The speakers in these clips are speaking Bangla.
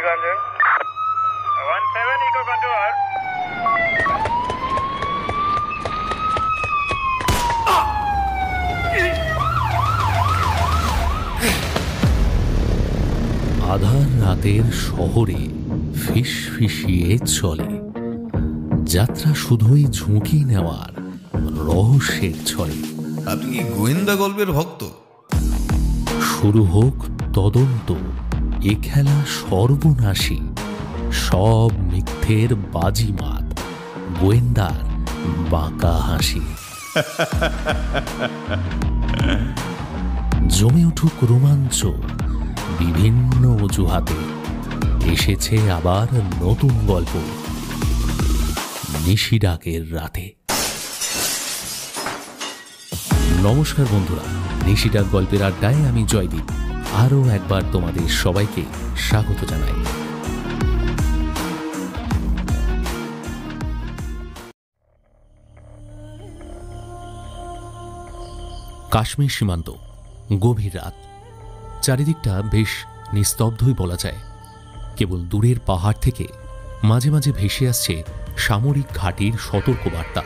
Nilanjan. 17 Eco Contour. আধার রাতের শহরে ফিসফিসিয়ে চলে যাত্রা, শুধুই ঝুঁকি নেওয়ার রহস্যের ছলে। আপনি কি গোয়েন্দা গল্পের ভক্ত? শুরু হোক তদন্ত, এ খেলা সর্বনাশী, সব মিথ্যের বাজিমাত, গোয়েন্দার বাঁকা হাসি। জমে উঠুক রোমাঞ্চ, বিভিন্ন অজুহাতে এসেছে আবার নতুন গল্প নিশিডাকের রাতে। নমস্কার বন্ধুরা, নিশিডাক গল্পের আড্ডায় আমি জয়দীপ আরও একবার তোমাদের সবাইকে স্বাগত জানাই। কাশ্মীর সীমান্ত, গভীর রাত, চারিদিকটা বেশ নিস্তব্ধই বলা যায়। কেবল দূরের পাহাড় থেকে মাঝে মাঝে ভেসে আসছে সামরিক ঘাঁটির সতর্কবার্তা।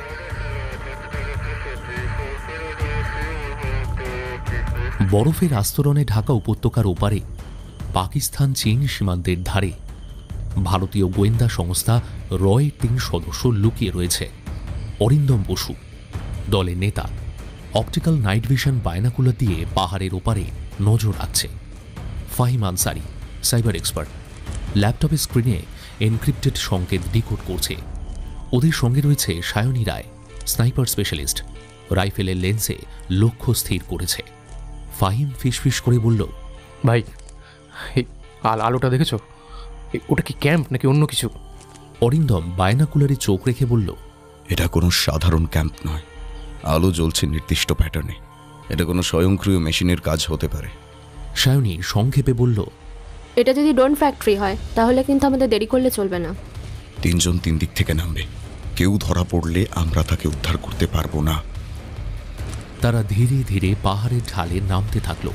বরফের আস্তরণে ঢাকা উপত্যকার ওপারে পাকিস্তান চীন সীমান্তের ধারে ভারতীয় গোয়েন্দা সংস্থা রয়ের 3 সদস্য লুকিয়ে রয়েছে। অরিন্দম বসু দলের নেতা, অপটিক্যাল নাইট ভিশন বায়নাকুলার দিয়ে পাহাড়ের ওপারে নজর রাখছে। ফাহিম আনসারি সাইবার এক্সপার্ট, ল্যাপটপের স্ক্রিনে এনক্রিপ্টেড সংকেত ডিকোড করছে। ওদের সঙ্গে রয়েছে সায়নী রায়, স্নাইপার স্পেশালিস্ট, রাইফেলের লেন্সে লক্ষ্য স্থির করেছে। ফাহিম ফিসফিস করে বলল, ভাই, আলোটা দেখেছো? ওটা কি ক্যাম্প নাকি অন্য কিছু? অরিন্দম বায়নাকুলারে চোখ রেখে বলল, এটা কোনো সাধারণ ক্যাম্প নয়। আলো জ্বলছে নির্দিষ্ট প্যাটার্নে। এটা কোনো স্বয়ংক্রিয় মেশিনের কাজ হতে পারে। সায়নী সংক্ষেপে বলল, এটা যদি ড্রোন ফ্যাক্টরি হয় তাহলে কিন্তু আমাদের দেরি করলে চলবে না। 3 জন 3 দিক থেকে নামবে। কেউ ধরা পড়লে আমরা তাকে উদ্ধার করতে পারবো না। তারা ধীরে ধীরে পাহাড়ের ঢালে নামতে থাকল।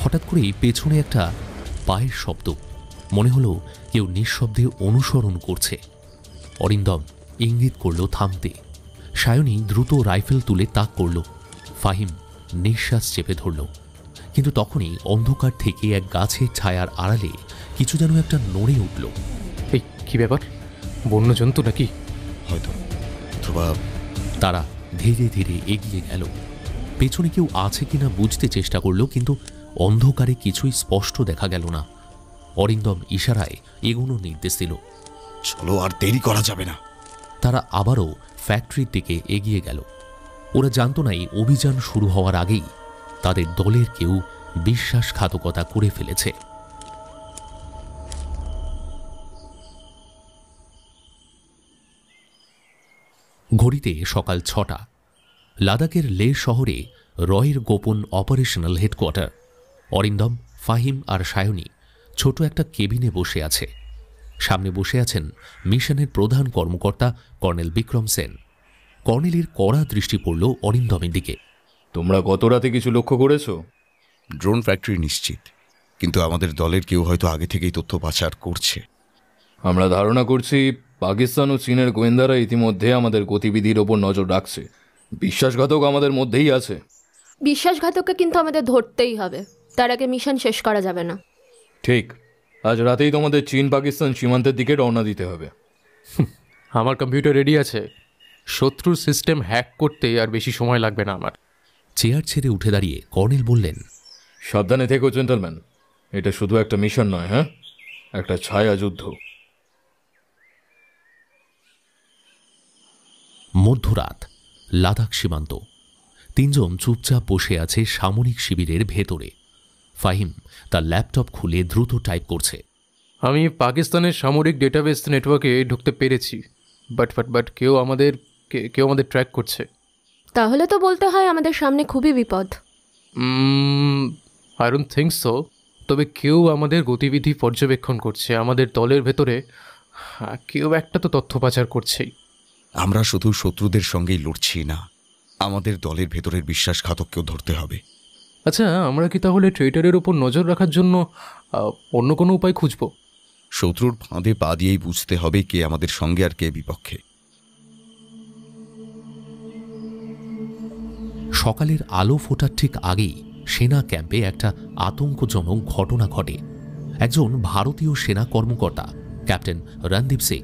হঠাৎ করেই পেছনে একটা পায়ের শব্দ। মনে হলো কেউ নিঃশব্দে অনুসরণ করছে। অরিন্দম ইঙ্গিত করল থামতে। সায়নী দ্রুত রাইফেল তুলে তাক করল। ফাহিম নিঃশ্বাস চেপে ধরল। কিন্তু তখনই অন্ধকার থেকে এক গাছের ছায়ার আড়ালে কিছু যেন একটা নড়ে উঠল। এই কি ব্যাপার? বন্য জন্তু নাকি? হয়তো, অথবা। তারা ধীরে ধীরে এগিয়ে গেল। পেছনে কেউ আছে কিনা বুঝতে চেষ্টা করল, কিন্তু অন্ধকারে কিছুই স্পষ্ট দেখা গেল না। অরিন্দম ইশারায় এগোনোর নির্দেশ দিল। চলো, আর দেরি করা যাবে না। তারা আবারও ফ্যাক্টরির দিকে এগিয়ে গেল। ওরা জানত না এই অভিযান শুরু হওয়ার আগেই তাদের দলের কেউ বিশ্বাসঘাতকতা করে ফেলেছে। ঘড়িতে সকাল 6টা। লাদাখের লেহ শহরে রয়ের গোপন অপারেশনাল হেডকোয়ার্টার। অরিন্দম, ফাহিম আর সায়নী ছোট একটা কেবিনে বসে আছে। সামনে বসে আছেন মিশনের প্রধান কর্মকর্তা কর্নেল বিক্রম সেন। কর্নেলের কড়া দৃষ্টি পড়ল অরিন্দমের দিকে। তোমরা গত রাতে কিছু লক্ষ্য করেছো? ড্রোন ফ্যাক্টরি নিশ্চিত, কিন্তু আমাদের দলের কেউ হয়তো আগে থেকেই তথ্য পাচার করছে। আমরা ধারণা করছি পাকিস্তান ও চীনের গোয়েন্দারা ইতিমধ্যে আমাদের গতিবিধির ওপর নজর রাখছে। বিশ্বাসঘাতক আমাদের মধ্যেই আছে। বিশ্বাসঘাতককে কিন্তু আমাদের ধরতেই হবে, তার আগে মিশন শেষ করা যাবে না। ঠিক, আজ রাতেই তোমাদের চীন পাকিস্তান সীমান্তের দিকে রওনা দিতে হবে। আমার কম্পিউটার রেডি আছে। শত্রুর সিস্টেম হ্যাক করতে আর বেশি সময় লাগবে না আমার। চেয়ার ছেড়ে উঠে দাঁড়িয়ে কর্নেল বললেন, সাবধানে থেকো জেন্টলম্যান। এটা শুধু একটা মিশন নয়, হ্যাঁ, একটা ছায়া যুদ্ধ। মধ্যরাত, লাদাখ সীমান্ত। 3 জন চুপচাপ বসে আছে সামরিক শিবিরের ভেতরে। ফাহিম তার ল্যাপটপ খুলে দ্রুত টাইপ করছে। আমি পাকিস্তানের সামরিক ডেটাবেস নেটওয়ার্কে ঢুকতে পেরেছি, বাট কেউ আমাদের ট্র্যাক করছে। তাহলে তো বলতে হয় আমাদের সামনে খুবই বিপদ। I don't think so. তবে কেউ আমাদের গতিবিধি পর্যবেক্ষণ করছে। আমাদের দলের ভেতরে কেউ একটা তো তথ্য পাচার করছেই। আমরা শুধু শত্রুদের সঙ্গেই লড়ছি না, আমাদের দলের ভেতরের বিশ্বাসঘাতককেও ধরতে হবে। আচ্ছা, আমরা কি তাহলে ট্রেটারের ওপর নজর রাখার জন্য অন্য কোনো উপায় খুঁজব? শত্রুর ফাঁদে পা দিয়েই বুঝতে হবে কে আমাদের সঙ্গে আর কে বিপক্ষে। সকালের আলো ফোটার ঠিক আগেই সেনা ক্যাম্পে একটা আতঙ্কজনক ঘটনা ঘটে। একজন ভারতীয় সেনা কর্মকর্তা ক্যাপ্টেন রণদীপ সিং,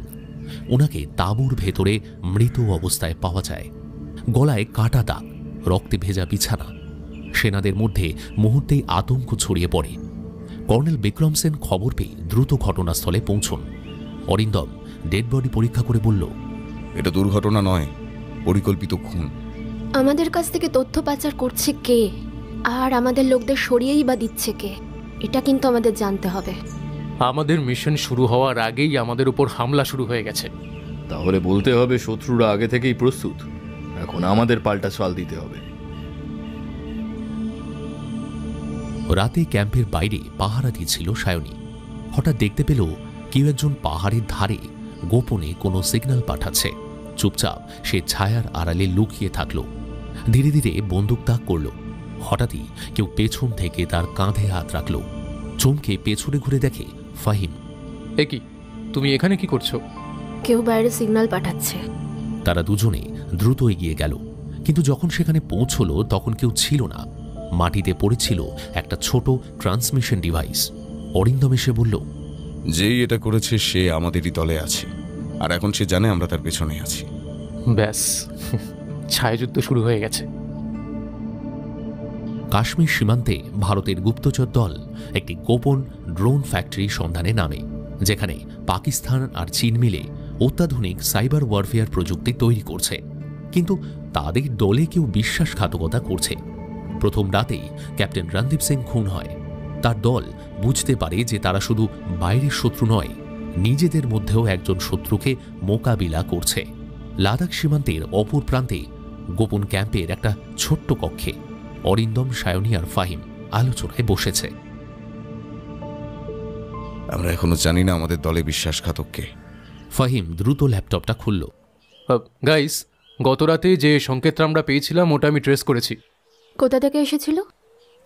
ওনাকে তাঁবুর ভেতরে মৃত অবস্থায় পাওয়া যায়। গলায় কাটা দাগ, রক্তে ভেজা বিছানা। সেনাদের মধ্যে মুহূর্তেই আতঙ্ক ছড়িয়ে পড়ে। কর্নেল বিক্রম সেন খবর পেয়ে দ্রুত ঘটনাস্থলে পৌঁছন। অরিন্দম ডেড বডি পরীক্ষা করে বলল, এটা দুর্ঘটনা নয়, পরিকল্পিত খুন। আমাদের কাছ থেকে তথ্য পাচার করছে কে, আর আমাদের লোকদের সরিয়েই বা দিচ্ছে কে, এটা কিন্তু আমাদের জানতে হবে। আমাদের মিশন শুরু হওয়ার আগেই আমাদের উপর হামলা শুরু হয়ে গেছে। তাহলে বলতে হবে শত্রুরা আগে থেকেই প্রস্তুত, এখন আমাদের পাল্টা চাল দিতে হবে। রাতে ক্যাম্পের বাইরে পাহারা দিয়েছিল সায়নী। হঠাৎ দেখতে পেল কেউ একজন পাহাড়ের ধারে গোপনে কোনো সিগন্যাল পাঠাচ্ছে। চুপচাপ সে ছায়ার আড়ালে লুকিয়ে থাকল। ধীরে ধীরে বন্দুক তাক করল। হঠাৎই কেউ পেছন থেকে তার কাঁধে হাত রাখল। চমকে পেছনে ঘুরে দেখে ফাহিম। এ কি, তুমি এখানে কি করছো? কেউ বাইরে সিগন্যাল পাঠাচ্ছে। তারা দুজনে দ্রুত এগিয়ে গেল, কিন্তু যখন সেখানে পৌঁছল তখন কেউ ছিল না। মাটিতে পড়েছিল একটা ছোট ট্রান্সমিশন ডিভাইস। অরিন্দম এসে বলল, যেই এটা করেছে সে আমাদেরই দলে আছে, আর এখন সে জানে আমরা তার পেছনে আছি। ব্যাস, ছায়াযুদ্ধ শুরু হয়ে গেছে। কাশ্মীর সীমান্তে ভারতের গুপ্তচর দল একটি গোপন ড্রোন ফ্যাক্টরি সন্ধানে নামে, যেখানে পাকিস্তান আর চীন মিলে অত্যাধুনিক সাইবার ওয়ারফেয়ার প্রযুক্তি তৈরি করছে। কিন্তু তাদের দলে কেউ বিশ্বাসঘাতকতা করছে। প্রথম রাতেই ক্যাপ্টেন রণদীপ সিং খুন হয়। তার দল বুঝতে পারে যে তারা শুধু বাইরের শত্রু নয়, নিজেদের মধ্যেও একজন শত্রুকে মোকাবিলা করছে। লাদাখ সীমান্তের অপর প্রান্তে গোপন ক্যাম্পের একটা ছোট্ট কক্ষে অরিন্দম, সায়নী আর ফাহিম আলোচনায় বসেছে। আমরা এখনো জানি না আমাদের দলে বিশ্বাসঘাতক কে। ফাহিম দ্রুত ল্যাপটপটা খুলল। গাইস, গত রাতে যে সংকেতটা আমরা পেয়েছিলাম ওটা আমি ট্রেস করেছি। কোথা থেকে এসেছিল?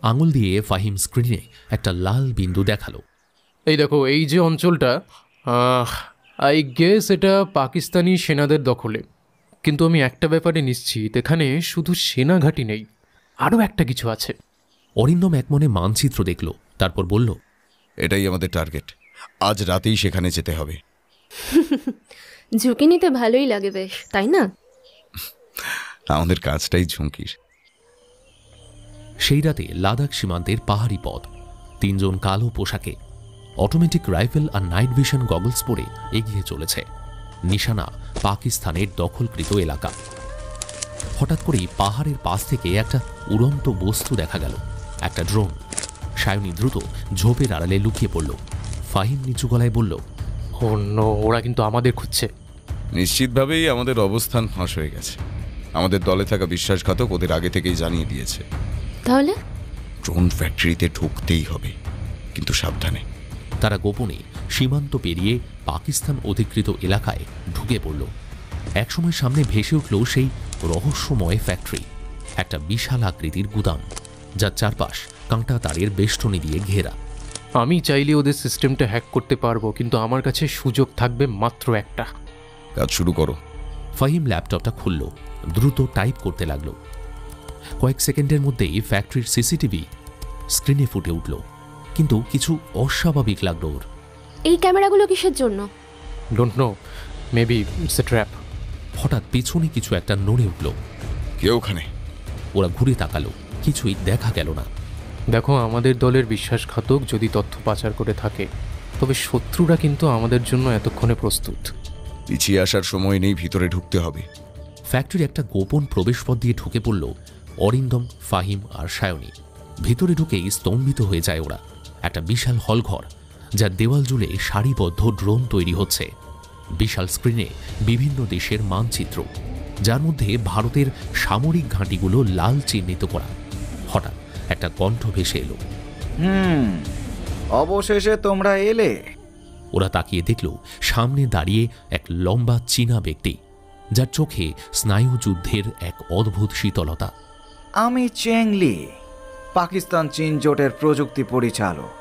আঙুল দিয়ে ফাহিম স্ক্রিনে একটা লাল বিন্দু দেখালো। এই দেখো, এই যে অঞ্চলটা, আই গেস এটা পাকিস্তানি সেনাদের দখলে। কিন্তু আমি একটা ব্যাপারে নিশ্চিত, এখানে শুধু সেনা ঘাঁটি নেই, আরও একটা কিছু আছে। অরিন্দম একমনে মানচিত্র দেখল, তারপর বলল, এটাই আমাদের টার্গেট। আজ রাতেই সেখানে যেতে হবে। ঝুঁকি নিতে ভালোই লাগে বেশ, তাই না? আমাদের কাজটাই ঝুঁকির। সেই রাতে লাদাখ সীমান্তের পাহাড়ি পথ। তিনজন কালো পোশাকে, অটোমেটিক রাইফেল আর নাইট ভিশন গগলস পরে এগিয়ে চলেছে। নিশানা পাকিস্তানের দখলকৃত এলাকা। হঠাৎ করেই পাহাড়ের পাশ থেকে একটা উড়ন্ত বস্তু দেখা গেল, একটা ড্রোন। সায়নী দ্রুত ঝোপের আড়ালে লুকিয়ে পড়ল। ফাহিম নিচু গলায় বলল, অন্য ওরা কিন্তু আমাদের খুঁজছে। নিশ্চিতভাবেই আমাদের অবস্থান ফাঁস হয়ে গেছে। আমাদের দলে থাকা বিশ্বাসঘাতক ওদের আগে থেকেই জানিয়ে দিয়েছে। তাহলে ড্রোন ফ্যাক্টরিতে ঢুকতেই হবে, কিন্তু সাবধানে। তারা গোপনে সীমান্ত পেরিয়ে পাকিস্তান অধিকৃত এলাকায় ঢুকে পড়ল। একসময় সামনে ভেসে উঠল সেই রহস্যময় ফ্যাক্টরি, একটা বিশাল আকৃতির গুদাম, যার চারপাশ কাঁটা তারের বেষ্টনী দিয়ে ঘেরা। আমি চাইলে ওদের সিস্টেমটা হ্যাক করতে পারবো, কিন্তু আমার কাছে সুযোগ থাকবে মাত্র একটা। কাজ শুরু করো। ফাহিম ল্যাপটপটা খুলল, দ্রুত টাইপ করতে লাগলো। কয়েক সেকেন্ডের মধ্যেই ফ্যাক্টরির সিসিটিভি স্ক্রিনে ফুটে উঠল, কিন্তু কিছু অস্বাভাবিক লাগলো ওর। এই ক্যামেরাগুলো কিসের জন্য? Don't know, maybe it's a trap. হঠাৎ পেছনে কিছু একটা নড়ে উঠল। কে ওখানে? ওরা ঘুরে তাকালো, কিছুই দেখা গেল না। দেখো, আমাদের দলের বিশ্বাসঘাতক যদি তথ্য পাচার করে থাকে, তবে শত্রুরা কিন্তু আমাদের জন্য এতক্ষণে প্রস্তুত। পিছিয়ে আসার সময় নেই, ভিতরে ঢুকতে হবে। ফ্যাক্টরির একটা গোপন প্রবেশপথ দিয়ে ঢুকে পড়ল অরিন্দম, ফাহিম আর সায়নী। ভিতরে ঢুকেই স্তম্ভিত হয়ে যায় ওরা। একটা বিশাল হলঘর, যার দেওয়াল জুড়ে সারিবদ্ধ ড্রোন তৈরি হচ্ছে। বিশাল স্ক্রিনে বিভিন্ন দেশের মানচিত্র, যার মধ্যে ভারতের সামরিক ঘাঁটিগুলো লাল চিহ্নিত করা। হঠাৎ একটা কণ্ঠ ভেসে এলো, অবশেষে তোমরা এলে। ওরা তাকিয়ে দেখল সামনে দাঁড়িয়ে এক লম্বা চীনা ব্যক্তি, যার চোখে স্নায়ু যুদ্ধের এক অদ্ভুত শীতলতা। আমি চেংলি, পাকিস্তান চীন জোটের প্রযুক্তি পরিচালক।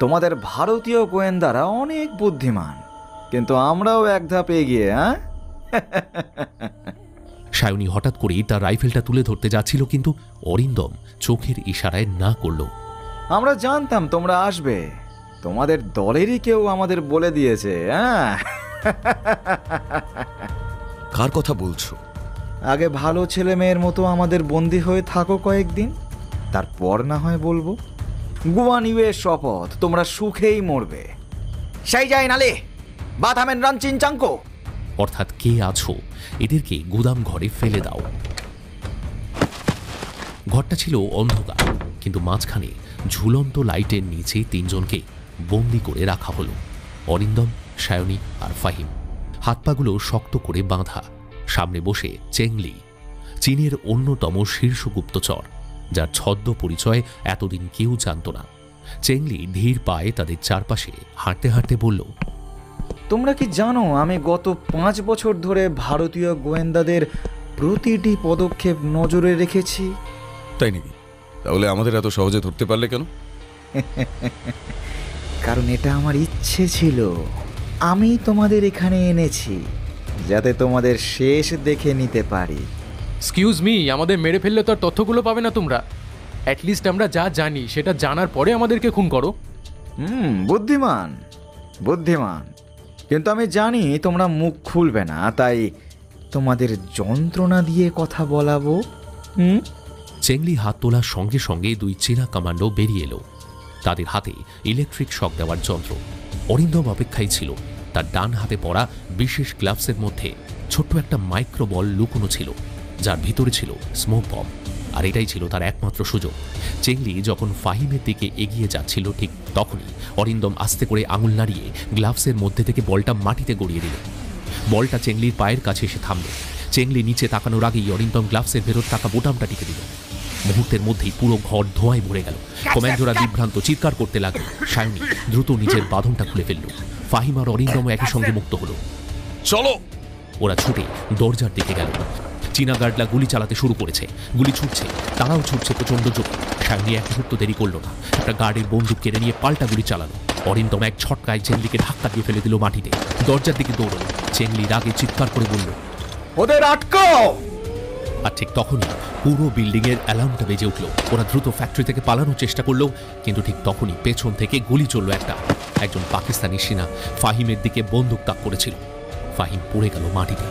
তোমাদের ভারতীয় গোয়েন্দারা অনেক বুদ্ধিমান, কিন্তু আমরাও এক ধাপ এগিয়ে। হ্যাঁ, সায়নী হঠাৎ করেই তার রাইফেলটা তুলে ধরতে যাচ্ছিল, কিন্তু অরিন্দম চোখের ইশারায় না করল। আমরা জানতাম তোমরা আসবে, তোমাদের দলেরই কেউ আমাদের বলে দিয়েছে। হ্যাঁ, কার কথা বলছো? আগে ভালো ছেলে মেয়ের মতো আমাদের বন্দী হয়ে থাকো কয়েকদিন, তারপর না হয় বলবো। গুয়ানিউয়ের শপথ, তোমরা সুখেই মরবে। সেই যাই নালে বাথামেন রানচিন চাঙ্কো। অর্থাৎ কে আছো, এদেরকে গুদাম ঘরে ফেলে দাও। ঘরটা ছিল অন্ধকার, কিন্তু মাঝখানে ঝুলন্ত লাইটের নিচে তিনজনকে বন্দি করে রাখা হলো। অরিন্দম, সায়নী আর ফাহিম। হাত পাগুলো শক্ত করে বাঁধা। সামনে বসে চেংলি, চীনের অন্যতম শীর্ষ গুপ্তচর, যার ছদ্ম পরিচয় এতদিন কেউ জানত না। চেংলি ধীর পায়ে তাদের চারপাশে হাঁটতে হাঁটতে বলল, তোমরা কি জানো আমি গত 5 বছর ধরে ভারতীয় গোয়েন্দাদের প্রতিটি পদক্ষেপ নজরে রেখেছি? তাই নাকি? তাহলে আমাদের এত সহজে ধরতে পারলে কেন? কারণ এটা আমার ইচ্ছে ছিল। আমি তোমাদের এখানে এনেছি যাতে তোমাদের শেষ দেখে নিতে পারি। এক্সকিউজ মি, আমাদের মেরে ফেললে তো আর তথ্যগুলো পাবে না তোমরা। অ্যাটলিস্ট আমরা যা জানি সেটা জানার পরে আমাদেরকে খুন করো। বুদ্ধিমান বুদ্ধিমান, কিন্তু আমি জানি তোমরা মুখ খুলবে না, তাই তোমাদের যন্ত্রণা দিয়ে কথা বলাবো। চেংলি হাত তোলার সঙ্গে সঙ্গে দুই চীনা কমান্ডো বেরিয়ে এলো। তাদের হাতে ইলেকট্রিক শক দেওয়ার যন্ত্র। অরিন্দম অপেক্ষায় ছিল। তার ডান হাতে পরা বিশেষ গ্লাভসের মধ্যে ছোট্ট একটা মাইক্রো বল লুকোনো ছিল, যার ভিতরে ছিল স্মোক বম। আর এটাই ছিল তার একমাত্র সুযোগ। চেংলি যখন ফাহিমের দিকে এগিয়ে যাচ্ছিল, ঠিক তখনই অরিন্দম আস্তে করে আঙুল নাড়িয়ে গ্লাভসের মধ্যে থেকে বলটা মাটিতে গড়িয়ে দিল। বলটা চেংলির পায়ের কাছে এসে থামল। চেংলি নিচে তাকানোর আগেই অরিন্দম গ্লাভসের ভেতর থাকা বোতামটা টিপে দিল। মুহূর্তের মধ্যেই পুরো ঘর ধোঁয়ায় ভরে গেল। কমান্ডোরা বিভ্রান্ত চিৎকার করতে লাগল। সায়নী দ্রুত নিজের বাঁধনটা খুলে ফেলল। ফাহিম আর অরিন্দম একই সঙ্গে মুক্ত হলো। চলো! ওরা ছুটে দরজার দিকে গেল। চীনা গার্ডরা গুলি চালাতে শুরু করেছে। গুলি ছুটছে, তারাও ছুটছে প্রচণ্ড জোরে। সায়নী এক মুহূর্ত দেরি করল না। একটা গার্ডের বন্দুক কেড়ে নিয়ে পাল্টা গুলি চালালো। অরিন্দম এক ছটকায় চেংলিকে ধাক্কা দিয়ে ফেলে দিল মাটিতে। দরজার দিকে দৌড়ল। চেংলি রাগে চিৎকার করে বলল, ওদের আটকাও! আর ঠিক তখনই পুরো বিল্ডিংয়ের অ্যালার্মটা বেজে উঠল। ওরা দ্রুত ফ্যাক্টরি থেকে পালানোর চেষ্টা করলো, কিন্তু ঠিক তখনই পেছন থেকে গুলি চলল একজন পাকিস্তানি সেনা ফাহিমের দিকে বন্দুক তাক করেছিল। ফাহিম পড়ে গেল মাটিতে।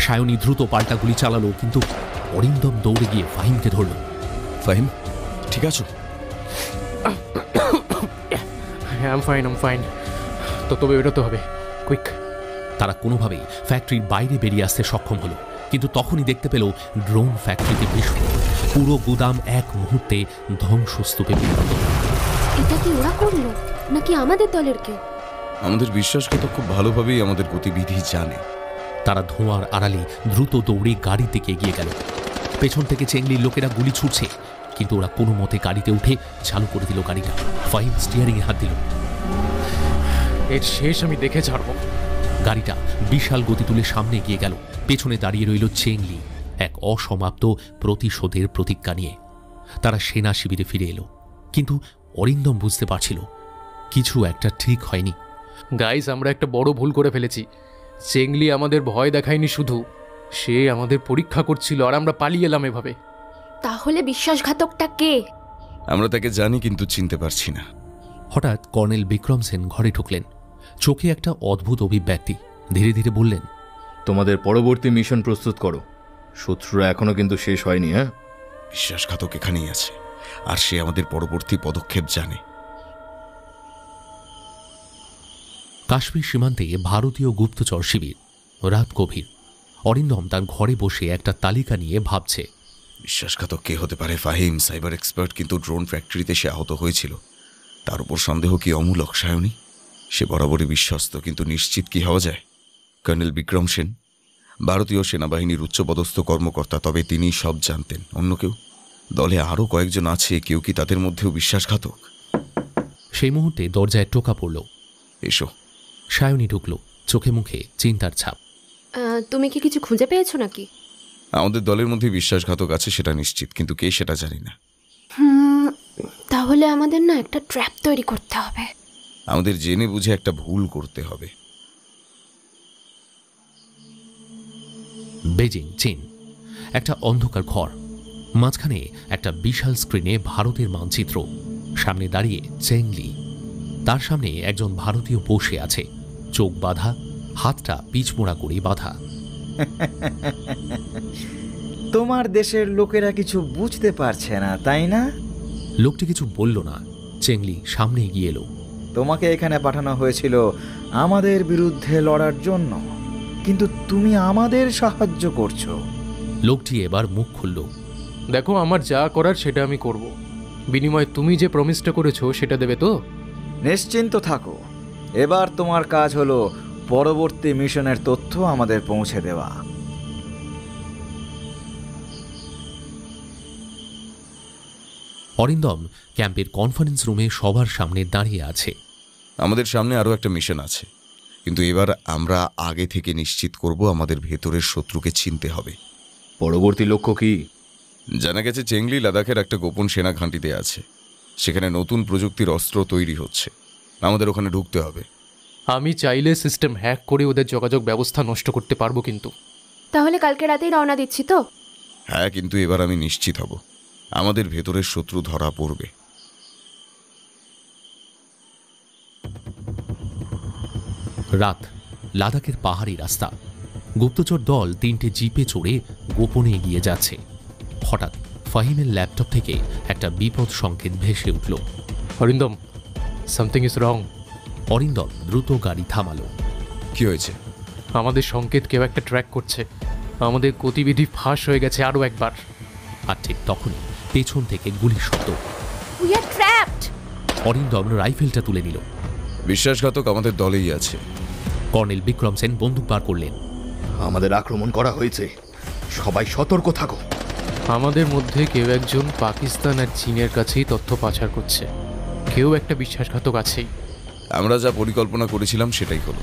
সায়নী দ্রুত পাল্টা গুলি চালালো, কিন্তু অরিন্দম দৌড়ে গিয়ে ফাহিমকে ধরল। ফাহিম, ঠিক আছো? হ্যাঁ, আম ফাইন। তো তবে বেরোতে হবে, কুইক। তারা কোনোভাবেই ফ্যাক্টরির বাইরে বেরিয়ে আসতে সক্ষম হলো, কিন্তু তখনই দেখতে পেল ড্রোন ফ্যাক্টরিতে বিস্ফোরণ। পুরো গুদাম এক মুহূর্তে ধ্বংসস্তূপে পরিণত। এটা কি ওরা করলো নাকি আমাদের দলের কেউ? আমাদের বিশ্বাসঘাতক খুব ভালোভাবেই আমাদের গতিবিধি জানে। তারা ধোঁয়ার আড়ালে দ্রুত দৌড়ে গাড়ির দিকে এগিয়ে গেল। পেছন থেকে চেংলির লোকেরা গুলি ছুটছে, কিন্তু ওরা কোনো মতে গাড়িতে উঠে চালু করে দিল গাড়িটা। ফাহিম স্টিয়ারিংয়ে হাত দিল। এর শেষ আমি দেখে ছাড়বো। গাড়িটা বিশাল গতি তুলে সামনে এগিয়ে গেল। পেছনে দাঁড়িয়ে রইল চেংলি, এক অসমাপ্ত প্রতিশোধের প্রতিজ্ঞা নিয়ে। তারা সেনা শিবিরে ফিরে এলো, কিন্তু অরিন্দম বুঝতে পারছিল কিছু একটা ঠিক হয়নি। গাইস, আমরা একটা বড় ভুল করে ফেলেছি। চেংলি আমাদের ভয় দেখায়নি শুধু, সে আমাদের পরীক্ষা করছিল, আর আমরা পালিয়ে এলাম এভাবে। তাহলে বিশ্বাসঘাতকটা কে? আমরা তাকে জানি, কিন্তু চিনতে পারছি না। হঠাৎ কর্নেল বিক্রম সেন ঘরে ঢুকলেন। চোখে একটা অদ্ভুত অভিব্যক্তি। ধীরে ধীরে বললেন, তোমাদের পরবর্তী মিশন প্রস্তুত করো। শত্রুরা এখনো কিন্তু শেষ হয়নি। হ্যাঁ, বিশ্বাসঘাতক এখানেই আছে, আর সে আমাদের পরবর্তী পদক্ষেপ জানে। কাশ্মীর সীমান্তে ভারতীয় গুপ্তচর শিবির। রাত গভীর। অরিন্দম তার ঘরে বসে একটা তালিকা নিয়ে ভাবছে। বিশ্বাসঘাতক কে হতে পারে? ফাহিম সাইবার এক্সপার্ট, কিন্তু ড্রোন ফ্যাক্টরিতে সে আহত হয়েছিল। তার উপর সন্দেহ কি অমূলক? সায়নী, সে বরাবরই বিশ্বস্ত, কিন্তু নিশ্চিত কি হওয়া যায়? কর্নেল বিক্রম সেন ভারতীয় সেনাবাহিনীর উচ্চপদস্থ কর্মকর্তা, তবে তিনি সব জানতেন। অন্য কেউ? দলে আরও কয়েকজন আছে, কেউ কি তাদের মধ্যেও বিশ্বাসঘাতক? সেই মুহূর্তে দরজায় টোকা পড়ল। এসো। সায়নী ঢুকল, চোখে মুখে চিন্তার ছাপ। তুমি কি কিছু খুঁজে পেয়েছো নাকি? আমাদের দলের মধ্যে বিশ্বাসঘাতক আছে সেটা নিশ্চিত, কিন্তু কে সেটা জানি না। তাহলে আমাদের না একটা ট্র্যাপ তৈরি করতে হবে। আমাদের জেনে বুঝে একটা ভুল করতে হবে। বেজিং, চীন। একটা অন্ধকার ঘর, মাঝখানে একটা বিশাল স্ক্রিনে ভারতের মানচিত্র, সামনে দাঁড়িয়ে চেংলি। তার সামনে একজন ভারতীয় বসে আছে, চোখ বাঁধা, হাতটা পিছমোড়া করে বাঁধা। তোমার দেশের লোকেরা কিছু বুঝতে পারছে না, তাই না? লোকটি কিছু বলল না। চেংলি সামনে এগিয়ে এলো। তোমাকে এখানে পাঠানো হয়েছিল আমাদের বিরুদ্ধে লড়ার জন্য, কিন্তু তুমি আমাদের সাহায্য করছো। লোকটি এবার মুখ খুলল। দেখো, আমার যা করার সেটা আমি করব। বিনিময়ে তুমি যে প্রমিসটা করেছো সেটা দেবে তো? নিশ্চিন্ত থাকো, এবার তোমার কাজ হলো পরবর্তী মিশনের তথ্য আমাদের পৌঁছে দেওয়া। অরিন্দম ক্যাম্পের কনফারেন্স রুমে সবার সামনে দাঁড়িয়ে আছে। আমাদের সামনে আরও একটা মিশন আছে, কিন্তু এবার আমরা আগে থেকে নিশ্চিত করব আমাদের ভেতরের শত্রুকে চিনতে হবে। পরবর্তী লক্ষ্য কি? জানা গেছে চেংলি লাদাখের একটা গোপন সেনা ঘাঁটিতে আছে। সেখানে নতুন প্রযুক্তির অস্ত্র তৈরি হচ্ছে। আমাদের ওখানে ঢুকতে হবে। আমি চাইলে সিস্টেম হ্যাক করে ওদের যোগাযোগ ব্যবস্থা নষ্ট করতে পারবো, কিন্তু তাহলে কালকে রাতেই রওনা দিচ্ছি তো? হ্যাঁ, কিন্তু এবার আমি নিশ্চিত হব আমাদের ভেতরের শত্রু ধরা পড়বে। রাত, লাদাখের পাহাড়ি রাস্তা। গুপ্তচর দল 3টে জিপে চড়ে গোপনে এগিয়ে যাচ্ছে। হঠাৎ ফাহিমের ল্যাপটপ থেকে একটা বিপদ সংকেত ভেসে উঠল। Arindam, something is wrong. Arindam দ্রুত গাড়ি থামালো। কি হয়েছে? আমাদের সংকেত কেউ একটা ট্র্যাক করছে। আমাদের গতিবিধি ফাঁস হয়ে গেছে আরও একবার। আর ঠিক তখনই পেছন থেকে গুলির শব্দ। We are trapped. অরিন্দম রাইফেলটা তুলে নিল। বিশ্বাসঘাতক আমাদের দলেই আছে। কর্নেল বিক্রম সেন বন্দুক বার করলেন। আমাদের আক্রমণ করা হয়েছে, সবাই সতর্ক থাকো। আমাদের মধ্যে কেউ একজন পাকিস্তান আর চীনের কাছেই তথ্য পাচার করছে। কেউ একটা বিশ্বাসঘাতক আছেই। আমরা যা পরিকল্পনা করেছিলাম সেটাই হলো।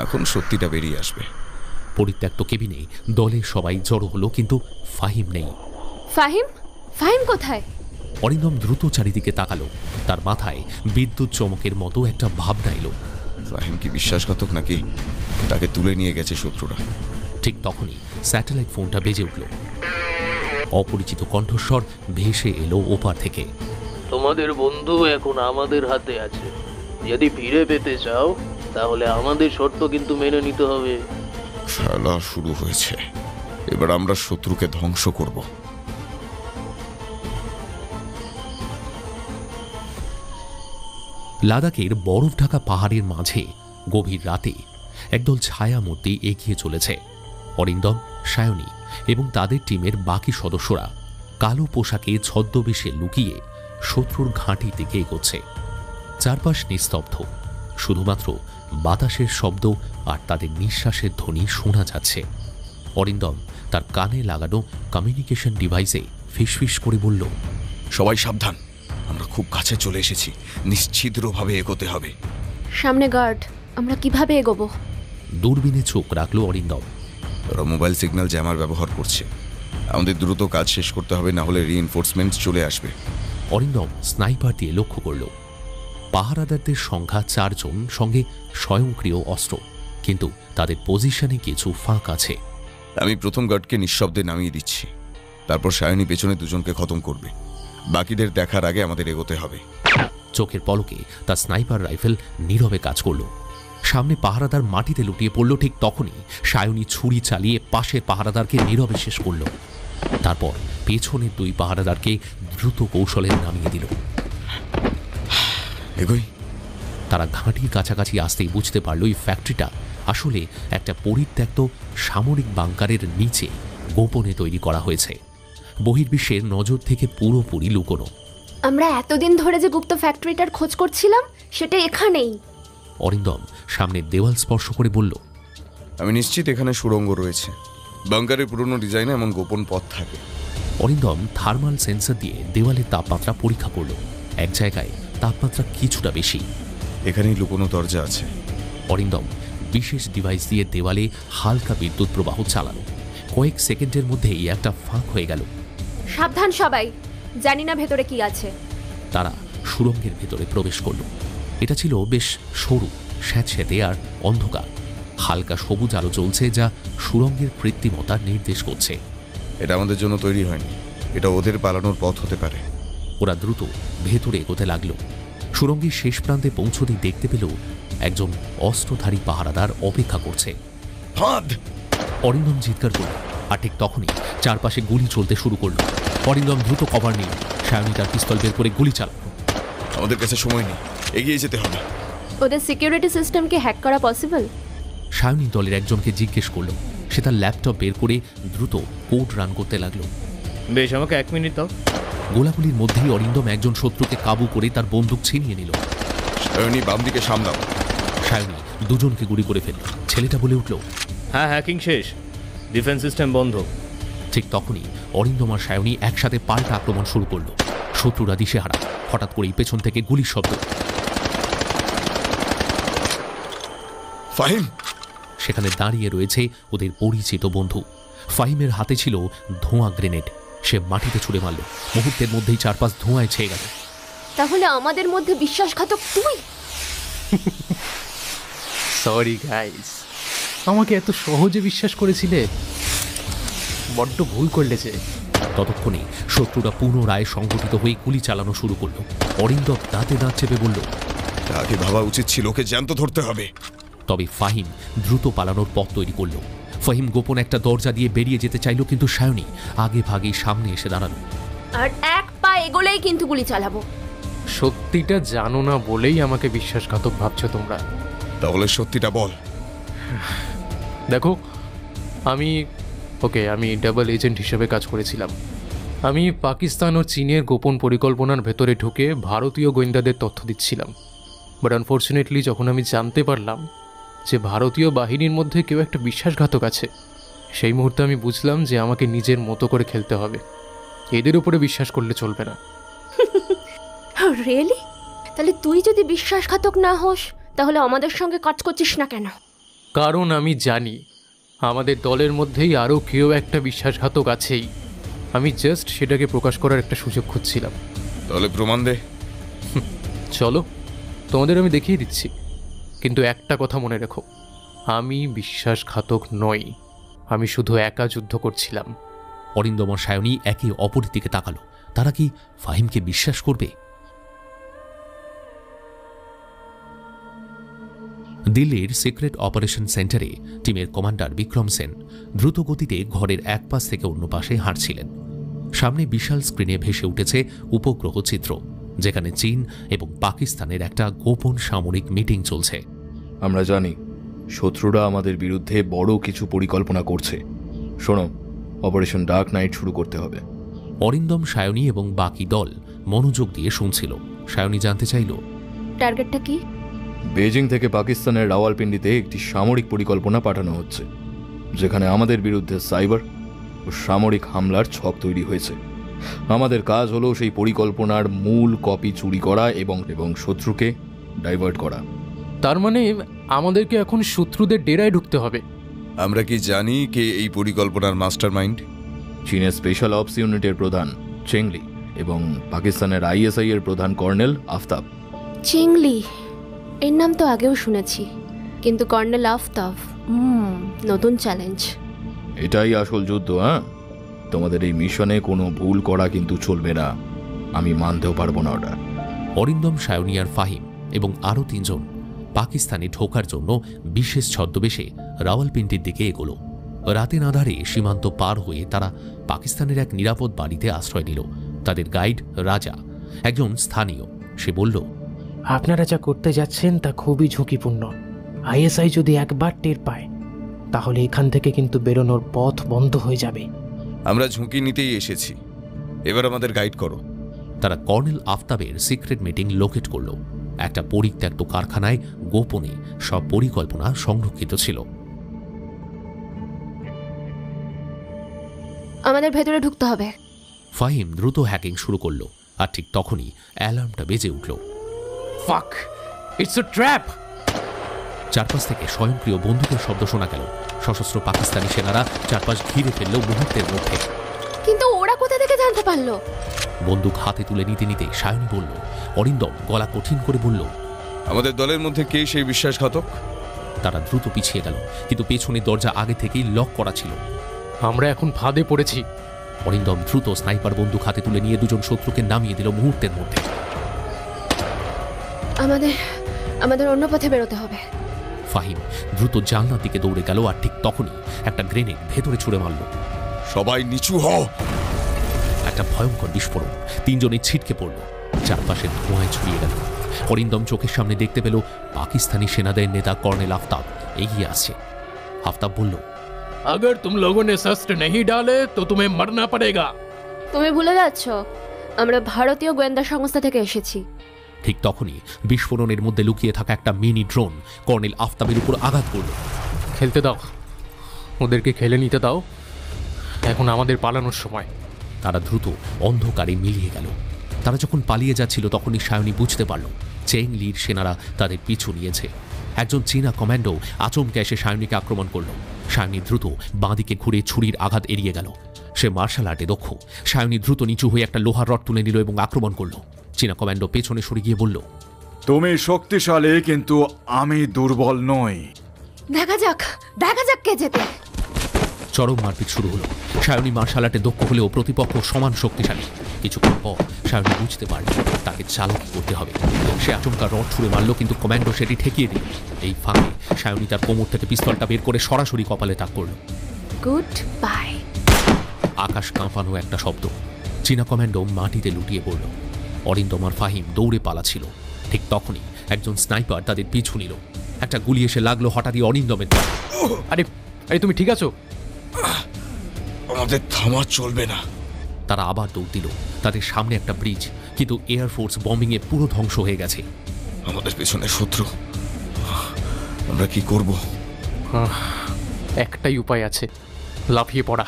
এখন সত্যিটা বেরিয়ে আসবে। পরিত্যক্ত কেবিনে দলের সবাই জড়ো হলো, কিন্তু ফাহিম নেই। ফাহিম? ফাহিম কোথায়? অরিন্দম দ্রুত চারিদিকে তাকালো। তার মাথায় বিদ্যুৎ চমকের মতো একটা ভাবনা এলো। ফাহিম কি বিশ্বাসঘাতক নাকি তাকে তুলে নিয়ে গেছে শত্রুরা? ঠিক তখনই স্যাটেলাইট ফোনটা বেজে উঠল। অপরিচিত কণ্ঠস্বর ভেসে এলো ওপার থেকে। তোমাদের বন্ধু এখন আমাদের হাতে আছে। যদি ফিরে পেতে চাও তাহলে আমাদের শর্ত কিন্তু মেনে নিতে হবে। খেলা শুরু হয়েছে, এবার আমরা শত্রুকে ধ্বংস করব। লাদাখের বরফ ঢাকা পাহাড়ের মাঝে গভীর রাতে একদল ছায়ামূর্তি এগিয়ে চলেছে। অরিন্দম, সায়নী এবং তাদের টিমের বাকি সদস্যরা কালো পোশাকে ছদ্মবেশে লুকিয়ে শত্রুর ঘাঁটি দিকে এগোচ্ছে। চারপাশ নিস্তব্ধ, শুধুমাত্র বাতাসের শব্দ আর তাদের নিঃশ্বাসের ধ্বনি শোনা যাচ্ছে। অরিন্দম তার কানে লাগানো কমিউনিকেশন ডিভাইসে ফিসফিস করে বলল, সবাই সাবধান, আমরা খুব কাছে চলে এসেছি। নিশ্চিদ্রভাবে এগোতে হবে। সামনে গার্ড, আমরা কিভাবে এগোবো? দূরবীনে চোখ রাখলো অরিন্দম। ওরা মোবাইল সিগন্যাল জ্যামার ব্যবহার করছে। আমাদের দ্রুত কাজ শেষ করতে হবে, না হলে রিইনফোর্সমেন্ট চলে আসবে। অরিন্দম স্নাইপার দিয়ে লক্ষ্য করল। পাহারাদারদের সংখ্যা 4 জন, সঙ্গে স্বয়ংক্রিয় অস্ত্র, কিন্তু তাদের পজিশনে কিছু ফাঁক আছে। আমি প্রথম গার্ডকে নিঃশব্দে নামিয়ে দিচ্ছি, তারপর সায়নী পেছনে 2 জনকে খতম করবে। বাকিদের দেখার আগে আমাদের এগোতে হবে। চোখের পলকে তার স্নাইপার রাইফেল নীরবে কাজ করল। সামনে পাহারাদার মাটিতে লুটিয়ে পড়ল। ঠিক তখনই সায়নী ছুরি চালিয়ে পাশের পাহারাদারকে নীরবে শেষ করল। তারপর পেছনের 2 পাহারাদারকে দ্রুত কৌশলে নামিয়ে দিল। এগোই। তারা ঘাঁটির কাছাকাছি আসতেই বুঝতে পারল এই ফ্যাক্টরিটা আসলে একটা পরিত্যক্ত সামরিক বাংকারের নিচে গোপনে তৈরি করা হয়েছে, বহির্বিশ্বের নজর থেকে পুরোপুরি লুকোনো। আমরা এতদিন ধরে যে গুপ্ত ফ্যাক্টরিটার খোঁজ করছিলাম সেটা এখানেই। অরিন্দম সামনের দেওয়াল স্পর্শ করে বলল, আমি নিশ্চিত এখানে সুড়ঙ্গ রয়েছে। বাংকারের পুরনো ডিজাইনে এমন গোপন পথ থাকে। অরিন্দম থার্মাল সেন্সর দিয়ে দেওয়ালের তাপমাত্রা পরীক্ষা করল। এক জায়গায় তাপমাত্রা কিছুটা বেশি। এখানেই লুকোনো দরজা আছে। অরিন্দম বিশেষ ডিভাইস দিয়ে দেওয়ালে হালকা বিদ্যুৎ প্রবাহ চালানো। কয়েক সেকেন্ডের মধ্যেই একটা ফাঁক হয়ে গেল। সাবধান সবাই, জানি না ভেতরে কি আছে। তারা সুড়ঙ্গের ভেতরে প্রবেশ করল। এটা ছিল বেশ সরু, স্যাঁতস্যাঁতে আর অন্ধকার। হালকা সবুজ আলো জ্বলছে, যা সুড়ঙ্গের কৃত্রিমতার নির্দেশ করছে। এটা আমাদের জন্য তৈরি হয়নি, এটা ওদের পালানোর পথ হতে পারে। ওরা দ্রুত ভেতরে এগোতে লাগলো। সুড়ঙ্গের শেষ প্রান্তে পৌঁছতেই দেখতে পেল একজন অস্ত্রধারী পাহারাদার অপেক্ষা করছে। অরিন্দম চিৎকার করল, আর ঠিক তখনই চারপাশে গুলি চলতে শুরু করলো। অরিন্দম দ্রুত কভার নিল। সায়নী তার পিস্তল বের করে গুলি চালালো। আমাদের কাছে সময় নেই, এগিয়ে যেতে হবে। ওদের সিকিউরিটি সিস্টেমকে হ্যাক করা পসিবল? সায়নী দলের একজনকে জিজ্ঞেস করলো। সে তার ল্যাপটপ বের করে দ্রুত কোড রান করতে লাগলো। বেশ, আমাকে 1 মিনিট দাও। গোলাগুলির মধ্যেই অরিন্দম একজন শত্রুকে কাবু করে তার বন্দুক ছিনিয়ে নিল। সায়নী বাম দিকে সামলাও। সায়নী দুজনকে গুলি করে ফেলল। ছেলেটা বলে উঠল, হ্যাঁ, হ্যাকিং শেষ, ডিফেন্স সিস্টেম বন্ধ। ঠিক তখনই অরিন্দম আর সায়নী একসাথে পাল্টা আক্রমণ শুরু করলো। শত্রুরা দিশেহারা। হঠাৎ করেই পেছন থেকে গুলির শব্দ। ফাহিম! সেখানে দাঁড়িয়ে রয়েছে ওদের পরিচিত বন্ধু। ফাহিমের হাতে ছিল ধোঁয়া গ্রেনেড। সে মাটিতে ছুড়ে মারল। মুহূর্তের মধ্যেই চারপাশ ধোঁয়ায় ছেয়ে গেল। তাহলে আমাদের মধ্যে বিশ্বাসঘাতক তুই? সরি গাইস, আমাকে এত সহজে বিশ্বাস করেছিলে? বড্ড ভুল করলে যে। ততক্ষণে শত্রুরা পুনরায় সংগঠিত হয়ে গুলি চালানো শুরু করলো। অরিন্দম দাঁতে দাঁত চেপে বলল, আগে ভাবা উচিত ছিল, ওকে জ্যান্ত ধরতে হবে। তবে ফাহিম দ্রুত পালানোর পথ তৈরি করল। ফাহিম গোপন একটা দরজা দিয়ে বেরিয়ে যেতে চাইল, কিন্তু সায়নী আগে ভাগেই সামনে এসে দাঁড়ালো। আর এক পা এগোলেই কিন্তু গুলি চালাবো। সত্যিটা জানো না বলেই আমাকে বিশ্বাসঘাতক ভাবছো তোমরা। তাহলে সত্যিটা বল। দেখো, আমি ডাবল এজেন্ট হিসেবে কাজ করেছিলাম। আমি পাকিস্তান ও চীনের গোপন পরিকল্পনার ভেতরে ঢুকে ভারতীয় গোয়েন্দাদের তথ্য দিচ্ছিলাম। বাট আনফর্চুনেটলি যখন আমি জানতে পারলাম যে ভারতীয় বাহিনীর মধ্যে কেউ একটা বিশ্বাসঘাতক আছে, সেই মুহূর্তে আমি বুঝলাম যে আমাকে নিজের মতো করে খেলতে হবে। এদের উপরে বিশ্বাস করলে চলবে না। রিয়েলি? তাহলে তুই যদি বিশ্বাসঘাতক না হোস, তাহলে আমাদের সঙ্গে কাজ করছিস না কেন? কারণ আমি জানি আমাদের দলের মধ্যেই আরও কেউ একটা বিশ্বাসঘাতক আছেই। আমি জাস্ট সেটাকে প্রকাশ করার একটা সুযোগ খুঁজছিলাম। তাহলে প্রমাণ দে। চলো, তোমাদের আমি দেখিয়ে দিচ্ছি। কিন্তু একটা কথা মনে রেখো, আমি বিশ্বাসঘাতক নই। আমি শুধু একা যুদ্ধ করছিলাম। অরিন্দম আর সায়নী একে অপরের দিকে তাকালো। তারা কি ফাহিমকে বিশ্বাস করবে? দিল্লির সিক্রেট অপারেশন সেন্টারে টিমের কমান্ডার বিক্রম সেন দ্রুত গতিতে ঘরের এক পাশ থেকে অন্য পাশে হাঁটছিলেন। সামনে বিশাল স্ক্রিনে ভেসে উঠেছে উপগ্রহ চিত্র, যেখানে চীন এবং পাকিস্তানের একটা গোপন সামরিক মিটিং চলছে। আমরা জানি শত্রুরা আমাদের বিরুদ্ধে বড় কিছু পরিকল্পনা করছে। শোনো, অপারেশন ডার্ক নাইট শুরু করতে হবে। অরিন্দম, সায়নী এবং বাকি দল মনোযোগ দিয়ে শুনছিল। সায়নী জানতে চাইল, টার্গেটটা কি? বেজিং থেকে পাকিস্তানের রাওয়ালপিন্ডিতে একটি সামরিক পরিকল্পনা পাঠানো হচ্ছে, যেখানে আমাদের বিরুদ্ধে সাইবার ও সামরিক হামলার ছক তৈরি হয়েছে। আমাদের কাজ হলো সেই পরিকল্পনার মূল কপি চুরি করা এবং শত্রুকে ডাইভার্ট করা। তার মানে আমাদেরকে এখন শত্রুদের ডেরায় ঢুকতে হবে। আমরা কি জানি কে এই পরিকল্পনার মাস্টার মাইন্ড? চীনের স্পেশাল অপস ইউনিটের প্রধান চেংলি এবং পাকিস্তানের ISI এর প্রধান কর্নেল আফতাব। চেংলি, এর নাম তো আগেও শুনেছি, কিন্তু কর্নেল আফতাব নতুন চ্যালেঞ্জ। এটাই আসল যুদ্ধ। হ্যাঁ, তোমাদের এই মিশনে কোনো ভুল করা কিন্তু চলবে না। আমি মানতেও পারবো না ওটা। অরিন্দম, সায়নী আর ফাহিম এবং আরও 3 জন পাকিস্তানে ঢোকার জন্য বিশেষ ছদ্মবেশে রাওয়ালপিন্ডির দিকে এগোলো। রাতের আঁধারে সীমান্ত পার হয়ে তারা পাকিস্তানের এক নিরাপদ বাড়িতে আশ্রয় নিল। তাদের গাইড রাজা, একজন স্থানীয়, সে বলল, আপনারা যা করতে যাচ্ছেন তা খুবই ঝুঁকিপূর্ণ। ISI যদি একবার টের পায়, তাহলে এখান থেকে কিন্তু বেরোনোর পথ বন্ধ হয়ে যাবে। আমরা ঝুঁকি নিতেই এসেছি, এবার আমাদের গাইড করো। তারা কর্নেল আফতাবের সিক্রেট মিটিং লোকেট করল। একটা পরিত্যক্ত কারখানায় গোপনে সব পরিকল্পনা সংরক্ষিত ছিল। আমাদের ভেতরে ঢুকতে হবে। ফাহিম দ্রুত হ্যাকিং শুরু করলো, আর ঠিক তখনই অ্যালার্মটা বেজে উঠল। ফাক, ইটস আ ট্র্যাপ! চারপাশ থেকে স্বয়ংক্রিয় বন্দুকের শব্দ শোনা গেল। সশস্ত্র পাকিস্তানি সেনারা চারপাশ ঘিরে ফেলল মুহূর্তের মধ্যে। কিন্তু ওরা কোথা থেকে জানতে পারলো? বন্দুক হাতে তুলে নিতে নিতে সায়নী বলল। অরিন্দম গলা কঠিন করে বলল, আমাদের দলের মধ্যে কে সেই বিশ্বাসঘাতক? তারা দ্রুত পিছিয়ে গেল, কিন্তু পেছনের দরজা আগে থেকেই লক করা ছিল। আমরা এখন ফাঁদে পড়েছি। অরিন্দম দ্রুত স্নাইপার বন্দুক হাতে তুলে নিয়ে দুজন শত্রুকে নামিয়ে দিল মুহূর্তের মধ্যে। আমাদের অন্য পথে বেরোতে হবে। ফাহিম দ্রুত জানলার দিকে দৌড়ে গেল, আর ঠিক তখনই একটা গ্রেনেড ভেতরে ছুড়ে মারল। সবাই নিচু হও। একটা ভয়ঙ্কর বিস্ফোরণ, তিনজনে ছিটকে পড়ল, চারপাশে ধোঁয়ায় ছড়িয়ে গেল। অরিন্দম চোখের সামনে দেখতে পেল পাকিস্তানি সেনাদের নেতা কর্নেল আফতাব এগিয়ে আসছে। আফতাব বলল, अगर तुम लोगों ने शस्त्र नहीं डाले तो तुम्हें मरना पड़ेगा। তুমি ভুলে যাচ্ছ আমরা ভারতীয় গোয়েন্দা সংস্থা থেকে এসেছি। ঠিক তখনই বিস্ফোরণের মধ্যে লুকিয়ে থাকা একটা মিনি ড্রোন কর্নেল আফতাবের উপর আঘাত করল। খেলতে দাও, ওদেরকে খেলে নিতে দাও, এখন আমাদের পালানোর সময়। তারা দ্রুত অন্ধকারে মিলিয়ে গেল। তারা যখন পালিয়ে যাচ্ছিল তখনই সায়নী বুঝতে পারল চেং লির সেনারা তাদের পিছু নিয়েছে। একজন চীনা কমান্ডো আচমকে এসে সায়নীকে আক্রমণ করল। সায়নী দ্রুত বাঁদিকে ঘুরে ছুরির আঘাত এড়িয়ে গেল। সে মার্শাল আর্টে দক্ষ। সায়নী দ্রুত নিচু হয়ে একটা লোহার রড তুলে নিল এবং আক্রমণ করল। চীনা কমান্ডো পেছনে সরে গিয়ে বলল, তুমি শক্তিশালী, কিন্তু আমি দুর্বল নই। দেখা যাক কে জেতে। চরম মারপিট শুরু হলো। সায়নী মার্শাল আর্টে দক্ষ হলেও প্রতিপক্ষ সমান শক্তিশালী। কিছুক্ষণ পর সায়নী বুঝতে পারল তাকে চালাকি করতে হবে। সে আচমকা রড ছুঁড়ে মারল, কিন্তু কমান্ডো সেটি ঠেকিয়ে দিল। এই ফাঁকে সায়নী তার কোমর থেকে পিস্তলটা বের করে সরাসরি কপালে তাক করল। Good bye. আকাশ কাঁপানো একটা শব্দ। চীনা কমান্ডো মাটিতে লুটিয়ে পড়ল। অরিন্দম আর ফাহিম দৌড়ে পালাচ্ছিল। ঠিক তখনই একজন স্নাইপার তাদের পিছু নিল। একটা গুলি এসে লাগলো হঠাৎই অরিন্দমের দিকে। আরে আরে তুমি ঠিক আছো? আমাদের থামা চলবে না। তারা আবার দৌড় দিল। তাদের সামনে একটা ব্রিজ, কিন্তু এয়ারফোর্স বম্বিংয়ে পুরো ধ্বংস হয়ে গেছে। আমাদের পেছনে শত্রু, আমরা কি করব? একটাই উপায় আছে, লাফিয়ে পড়া।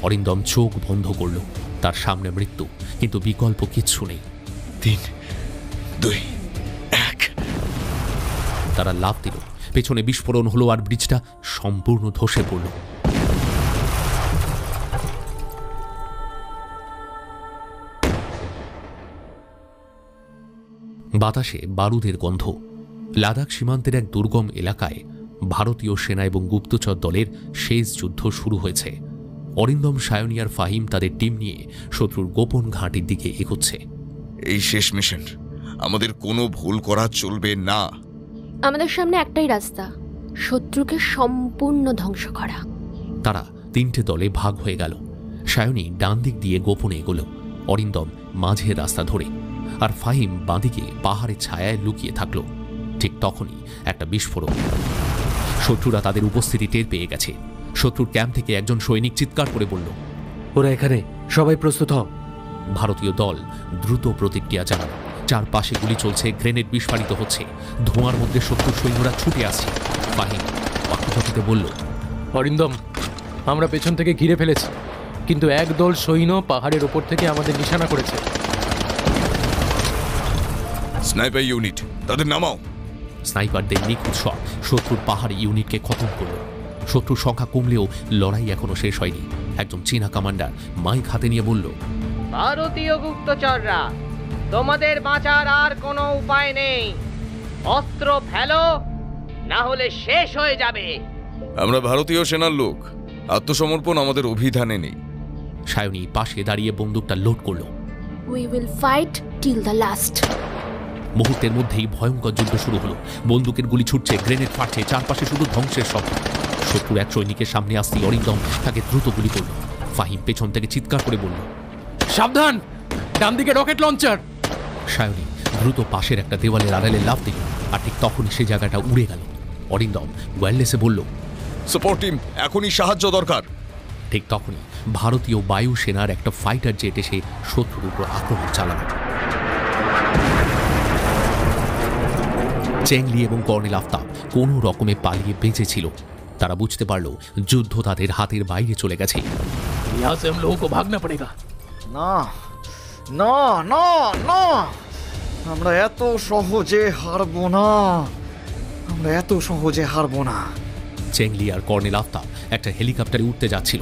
অরিন্দম চোখ বন্ধ করল। তার সামনে মৃত্যু, কিন্তু বিকল্প কিচ্ছু নেই। 3, 2, 1। তারা লাফ দিল। পেছনে বিস্ফোরণ হলো আর ব্রিজটা সম্পূর্ণ ধসে পড়ল। বাতাসে বারুদের গন্ধ। লাদাখ সীমান্তের এক দুর্গম এলাকায় ভারতীয় সেনা এবং গুপ্তচর দলের শেষ যুদ্ধ শুরু হয়েছে। অরিন্দম, সায়নী আর ফাহিম তাদের টিম নিয়ে শত্রুর গোপন ঘাঁটির দিকে এগোচ্ছে। এই শেষ মিশন, আমাদের কোনো ভুল করা চলবে না। আমাদের সামনে একটাই রাস্তা, শত্রুকে সম্পূর্ণ ধ্বংস করা। তারা তিনটে দলে ভাগ হয়ে গেল। সায়নী ডান দিক দিয়ে গোপনে এগোল, অরিন্দম মাঝের রাস্তা ধরে, আর ফাহিম বাঁদিকে পাহাড়ের ছায়ায় লুকিয়ে থাকল। ঠিক তখনই একটা বিস্ফোরণ। শত্রুরা তাদের উপস্থিতি টের পেয়ে গেছে। শত্রুর ক্যাম্প থেকে একজন সৈনিক চিৎকার করে বলল, ওরা এখানে, সবাই প্রস্তুত হও। ভারতীয় দল দ্রুত প্রতিক্রিয়া জানাল। চারপাশে গুলি চলছে, গ্রেনেড বিস্ফোরিত হচ্ছে, ধোঁয়ার মধ্যে শত্রুর সৈন্যরা ছুটে আসছে। ফাহিম পাখিতে বলল, অরিন্দম, আমরা পেছন থেকে ঘিরে ফেলেছি, কিন্তু একদল সৈন্য পাহাড়ের ওপর থেকে আমাদের নিশানা করেছে। স্নাইপার ইউনিট, তাদের নামাও। স্নাইপারদের নিখুঁত শট শত্রুর পাহাড়ি ইউনিটকে খতম করল। শত্রুর সংখ্যা কমলেও লড়াই এখনো শেষ হয়নি। একজন চীনা কমান্ডার মাইক হাতে নিয়ে বলল, ভারতীয় গুপ্তচররা, তোমাদের বাঁচার আর কোনো উপায় নেই। অস্ত্র ফেলো, না হলে শেষ হয়ে যাবে। আমরা ভারতীয় সেনার লোক, আত্মসমর্পণ আমাদের অভিধানে নেই। সায়নী পাশে দাঁড়িয়ে বন্দুকটা লোড করল। We will fight till the last. মুহূর্তের মধ্যেই ভয়ঙ্কর যুদ্ধ শুরু হলো। বন্দুকের গুলি ছুটছে, গ্রেনেড ফাটছে, চারপাশে শুধু ধ্বংসের শব্দ। শত্রুর এক সৈনিকের সামনে আসতেই অরিন্দম তাকে দ্রুত গুলি করল। ফাহিম পেছন থেকে চিৎকার করে বলল, সাবধান, ডান দিকে রকেট লঞ্চার। সায়নী দ্রুত পাশের একটা দেওয়ালের আড়ালে লাফ দিল, আর ঠিক তখনই সে জায়গাটা উড়ে গেল। অরিন্দম ওয়্যারলেসে বলল, সাপোর্ট টিম, এখনই সাহায্য দরকার। ঠিক তখনই ভারতীয় বায়ু সেনার একটা ফাইটার জেট এসে শত্রুর উপর আক্রমণ চালাল। চেংলি এবং কর্নেল আফতাব কোনো রকমে পালিয়ে বেঁচেছিল। তারা বুঝতে পারল যুদ্ধ তাদের হাতের বাইরে চলে গেছে। यहाँ से हम लोगों को भागना पड़ेगा। না না না না, আমরা এত সহজে হারবো না, আমরা এত সহজে হারবো না। চেংলি আর কর্নেল আফতাব একটা হেলিকপ্টারে উঠতে যাচ্ছিল।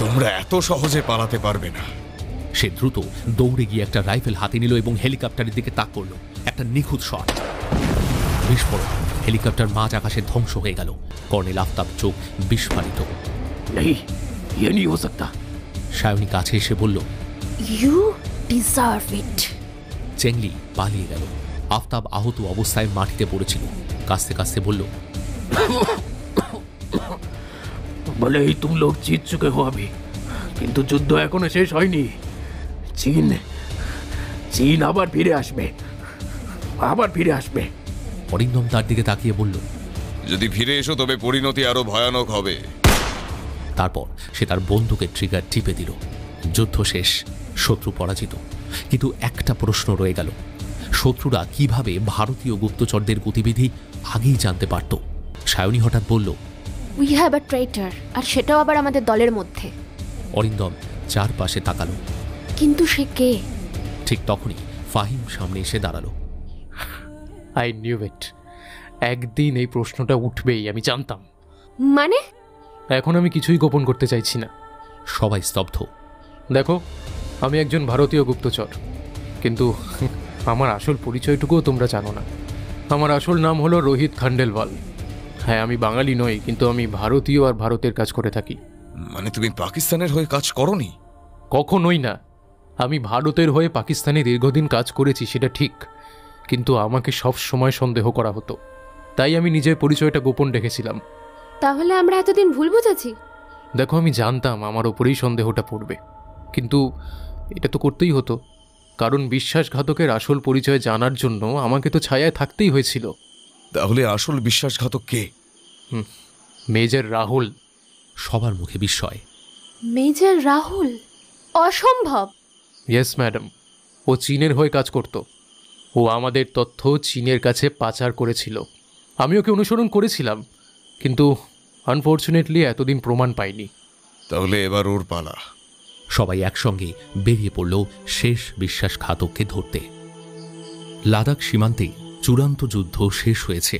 তোমরা এত সহজে পালাতে পারবে না। সে দ্রুত দৌড়ে গিয়ে একটা রাইফেল হাতে নিল এবং হেলিকপ্টারের দিকে তাক করল। একটা নিখুঁত শট, বিস্ফোরণ, হেলিকপ্টার মাঝ আকাশে ধ্বংস হয়ে গেল। কর্নেল আফতাব চোখ বিস্ফারিত। সায়নী কাছে এসে বলল, ইউ ডিজার্ভ ইট। চেংলি পালিয়ে গেল। আফতাব আহত অবস্থায় মাটিতে পড়েছিল। কাঁদতে কাঁদতে বলল, বলে এই তুম লোক জিত চুকে হো अभी, কিন্তু যুদ্ধ এখনো শেষ হয়নি। চীন আবার ফিরে আসবে। অরিন্দম তার দিকে তাকিয়ে বলল, যদি ফিরে এসো তবে পরিণতি আরো ভয়ানক হবে। তারপর সে তার বন্দুকের ট্রিগার টিপে দিল। যুদ্ধ শেষ, শত্রু পরাজিত। কিন্তু একটা প্রশ্ন রয়ে গেল, শত্রুরা কিভাবে ভারতীয় গুপ্তচরদের গতিবিধি আগেই জানতে পারত? সায়নী হঠাৎ বলল, উই হ্যাভ আ ট্রেটার, আর সেটাও আবার আমাদের দলের মধ্যে। অরিন্দম চারপাশে তাকালো। কিন্তু সে কে? ঠিক তখনই ফাহিম সামনে এসে দাঁড়ালো। আই নিউ ইট, একদিন এই প্রশ্নটা উঠবেই, আমি জানতাম। মানে? এখন আমি কিছুই গোপন করতে চাইছি না। সবাই স্তব্ধ। দেখো, আমি একজন ভারতীয় গুপ্তচর, কিন্তু আমার আসল পরিচয়টুকুও তোমরা জানো না। আমার আসল নাম হলো রোহিত খান্ডেলওয়াল। হ্যাঁ, আমি বাঙালি নই, কিন্তু আমি ভারতীয় আর ভারতের কাজ করে থাকি। মানে তুমি পাকিস্তানের হয়ে কাজ করনি? কখনোই না। আমি ভারতের হয়ে পাকিস্তানে দীর্ঘদিন কাজ করেছি, সেটা ঠিক, কিন্তু আমাকে সব সময় সন্দেহ করা হতো। তাই আমি নিজের পরিচয়টা গোপন রেখেছিলাম। তাহলে আমরা এতদিন ভুল বুঝেছি? দেখো, আমি জানতাম আমার ওপরেই সন্দেহটা পড়বে, কিন্তু এটা তো করতেই হতো, কারণ বিশ্বাসঘাতকের আসল পরিচয় জানার জন্য আমাকে তো ছায়ায় থাকতেই হয়েছিল। তাহলে আসল বিশ্বাসঘাতক কে? মেজর রাহুল। সবার মুখে বিস্ময়। মেজর রাহুল? অসম্ভব। ইয়েস ম্যাডাম, ও চীনের হয়ে কাজ করত। ও আমাদের তথ্য চীনের কাছে পাচার করেছিল। আমি ওকে অনুসরণ করেছিলাম, কিন্তু আনফর্চুনেটলি এতদিন প্রমাণ পাইনি। তাহলে এবার ওর পালা। সবাই একসঙ্গে বেরিয়ে পড়ল শেষ বিশ্বাসঘাতককে ধরতে। লাদাখ সীমান্তে চূড়ান্ত যুদ্ধ শেষ হয়েছে।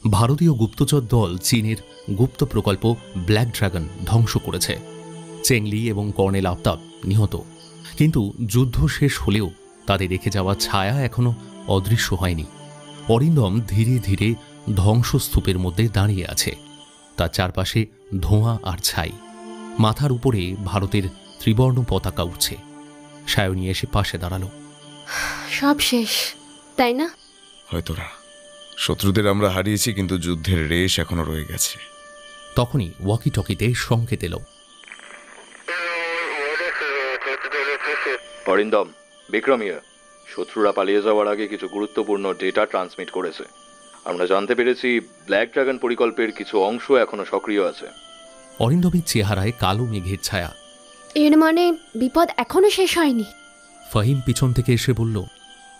ভারতীয় গুপ্তচর দল চীনের গুপ্ত প্রকল্প ব্ল্যাক ড্রাগন ধ্বংস করেছে। চেংলি এবং কর্নেল আফতাব নিহত, কিন্তু যুদ্ধ শেষ হলেও তাদের রেখে যাওয়া ছায়া এখনো অদৃশ্য হয়নি। অরিন্দম ধীরে ধীরে ধ্বংসস্তূপের মধ্যে দাঁড়িয়ে আছে। তার চারপাশে ধোঁয়া আর ছাই। মাথার উপরে ভারতের ত্রিবর্ণ পতাকা উঠছে। সায়নী এসে পাশে দাঁড়ালো। সব শেষ, তাই না? হয়তো না। শত্রুদের আমরা হারিয়েছি, কিন্তু যুদ্ধের রেশ এখনো রয়ে গেছে। তখনই ওয়াকি টকিতে সংকেত এলো। অরিন্দম, বিক্রম হিয়ার। শত্রুরা পালিয়ে যাওয়ার আগে কিছু গুরুত্বপূর্ণ ডেটা ট্রান্সমিট করেছে। আমরা জানতে পেরেছি ব্ল্যাক ড্রাগন প্রকল্পের কিছু অংশ এখনো সক্রিয় আছে। অরিন্দমের চেহারায় কালো মেঘের ছায়া। এর মানে বিপদ এখনো শেষ হয়নি? ফাহিম পিছন থেকে এসে বলল,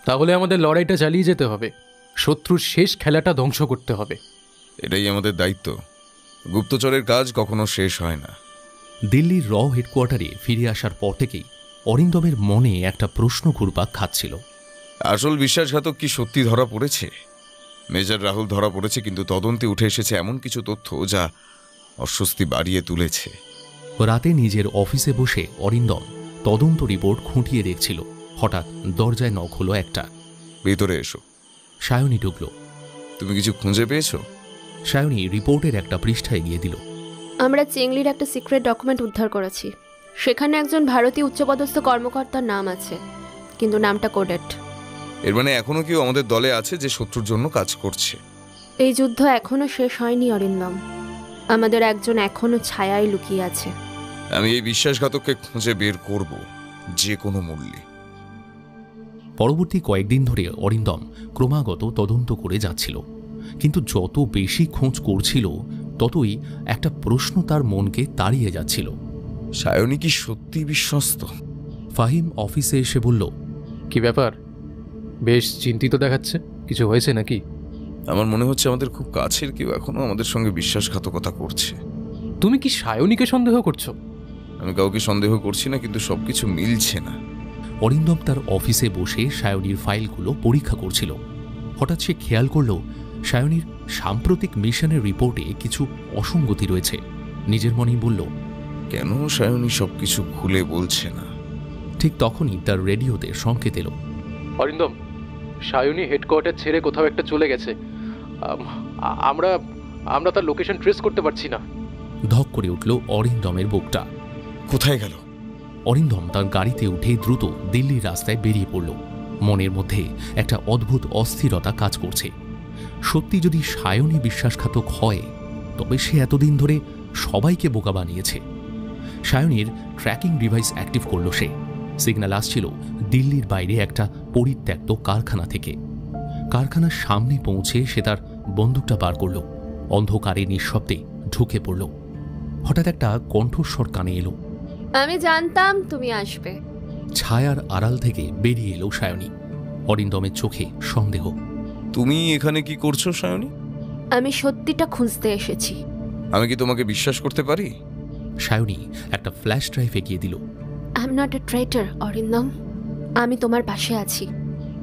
তাহলে আমাদের লড়াইটা চালিয়ে যেতে হবে। শত্রুর শেষ খেলাটা ধ্বংস করতে হবে। এটাই আমাদের দায়িত্ব। গুপ্তচরের কাজ কখনো শেষ হয় না। দিল্লির র হেডকোয়ার্টারে ফিরে আসার পর থেকেই অরিন্দমের মনে একটা প্রশ্ন ঘুরপাক খাচ্ছিল। আসল বিশ্বাসঘাতক কি সত্যি ধরা পড়েছে? মেজর রাহুল ধরা পড়েছে, কিন্তু তদন্তে উঠে এসেছে এমন কিছু তথ্য যা অস্বস্তি বাড়িয়ে তুলেছে। রাতে নিজের অফিসে বসে অরিন্দম তদন্ত রিপোর্ট খুঁটিয়ে দেখছিল। হঠাৎ দরজায় নক হলো একটা। ভিতরে এসো। সায়নী ঢুকল। তুমি কিছু খুঁজে পেয়েছো? সায়নী রিপোর্টের একটা পৃষ্ঠা এগিয়ে দিল। আমরা চেংলির একটা সিক্রেট ডকুমেন্ট উদ্ধার করেছি। সেখানে একজন ভারতীয় উচ্চপদস্থ কর্মকর্তার নাম আছে, কিন্তু নামটা কোডেড। এর মানে এখনো কেউ আমাদের দলে আছে যে শত্রুর জন্য কাজ করছে। এই যুদ্ধ এখনো শেষ হয়নি অরিন্দম। আমাদের একজন এখনো ছায়ায় লুকিয়ে আছে। আমি এই বিশ্বাসঘাতককে খুঁজে বের করব, যে কোনো মূল্যে। পরবর্তী কয়েকদিন ধরে অরিন্দম ক্রমাগত তদন্ত করে যাচ্ছিল, কিন্তু যত বেশি খোঁজ করছিল ততই একটা প্রশ্ন তার মনকে তাড়িয়ে যাচ্ছিল। সায়নী কি সত্যি বিশ্বস্ত? ফাহিম অফিসে এসে বলল, কি ব্যাপার, বেশ চিন্তিত দেখাচ্ছে, কিছু হয়েছে নাকি? আমার মনে হচ্ছে আমাদের খুব কাছের কেউ এখনো আমাদের সঙ্গে বিশ্বাসঘাতকতা করছে। তুমি কি সায়নীকে সন্দেহ করছো? আমি কাউকে সন্দেহ করছি না, কিন্তু সবকিছু মিলছে না। অরিন্দম তার অফিসে বসে সায়নীর ফাইলগুলো পরীক্ষা করছিল। হঠাৎ সে খেয়াল করল সায়নীর সাম্প্রতিক মিশনের রিপোর্টে কিছু অসঙ্গতি রয়েছে। নিজের মনেই বলল, কেন সায়নী সবকিছু খুলে বলছে না? ঠিক তখনই তার রেডিওতে সংকেত এলো। অরিন্দম, সায়নী হেডকোয়ার্টার ছেড়ে কোথাও একটা চলে গেছে। আমরা আমরা তার লোকেশন ট্রেস করতে পারছি না। ধক করে উঠল অরিন্দমের বুকটা। কোথায় গেল? অরিন্দম তার গাড়িতে উঠে দ্রুত দিল্লির রাস্তায় বেরিয়ে পড়ল। মনের মধ্যে একটা অদ্ভুত অস্থিরতা কাজ করছে। সত্যি যদি সায়নী বিশ্বাসঘাতক হয়, তবে সে এতদিন ধরে সবাইকে বোকা বানিয়েছে। সায়নীর ট্র্যাকিং ডিভাইস অ্যাক্টিভ করল সে। সিগন্যাল আসছিল দিল্লির বাইরে একটা পরিত্যক্ত কারখানা থেকে। কারখানার সামনে পৌঁছে সে তার বন্দুকটা বার করল। অন্ধকারে নিঃশব্দে ঢুকে পড়ল। হঠাৎ একটা কণ্ঠস্বর কানে এলো। আমি জানতাম তুমি আসবে। ছায়ার আড়াল থেকে বেরিয়ে এলো সায়নী। অরিন্দমের চোখে সন্দেহ। তুমি এখানে কি করছো সায়নী? আমি সত্যিটা খুঁজতে এসেছি। আমি কি তোমাকে বিশ্বাস করতে পারি? সায়নী একটা ফ্ল্যাশ ড্রাইভ এগিয়ে দিল। I am not a traitor Arindam, আমি তোমার পাশে আছি।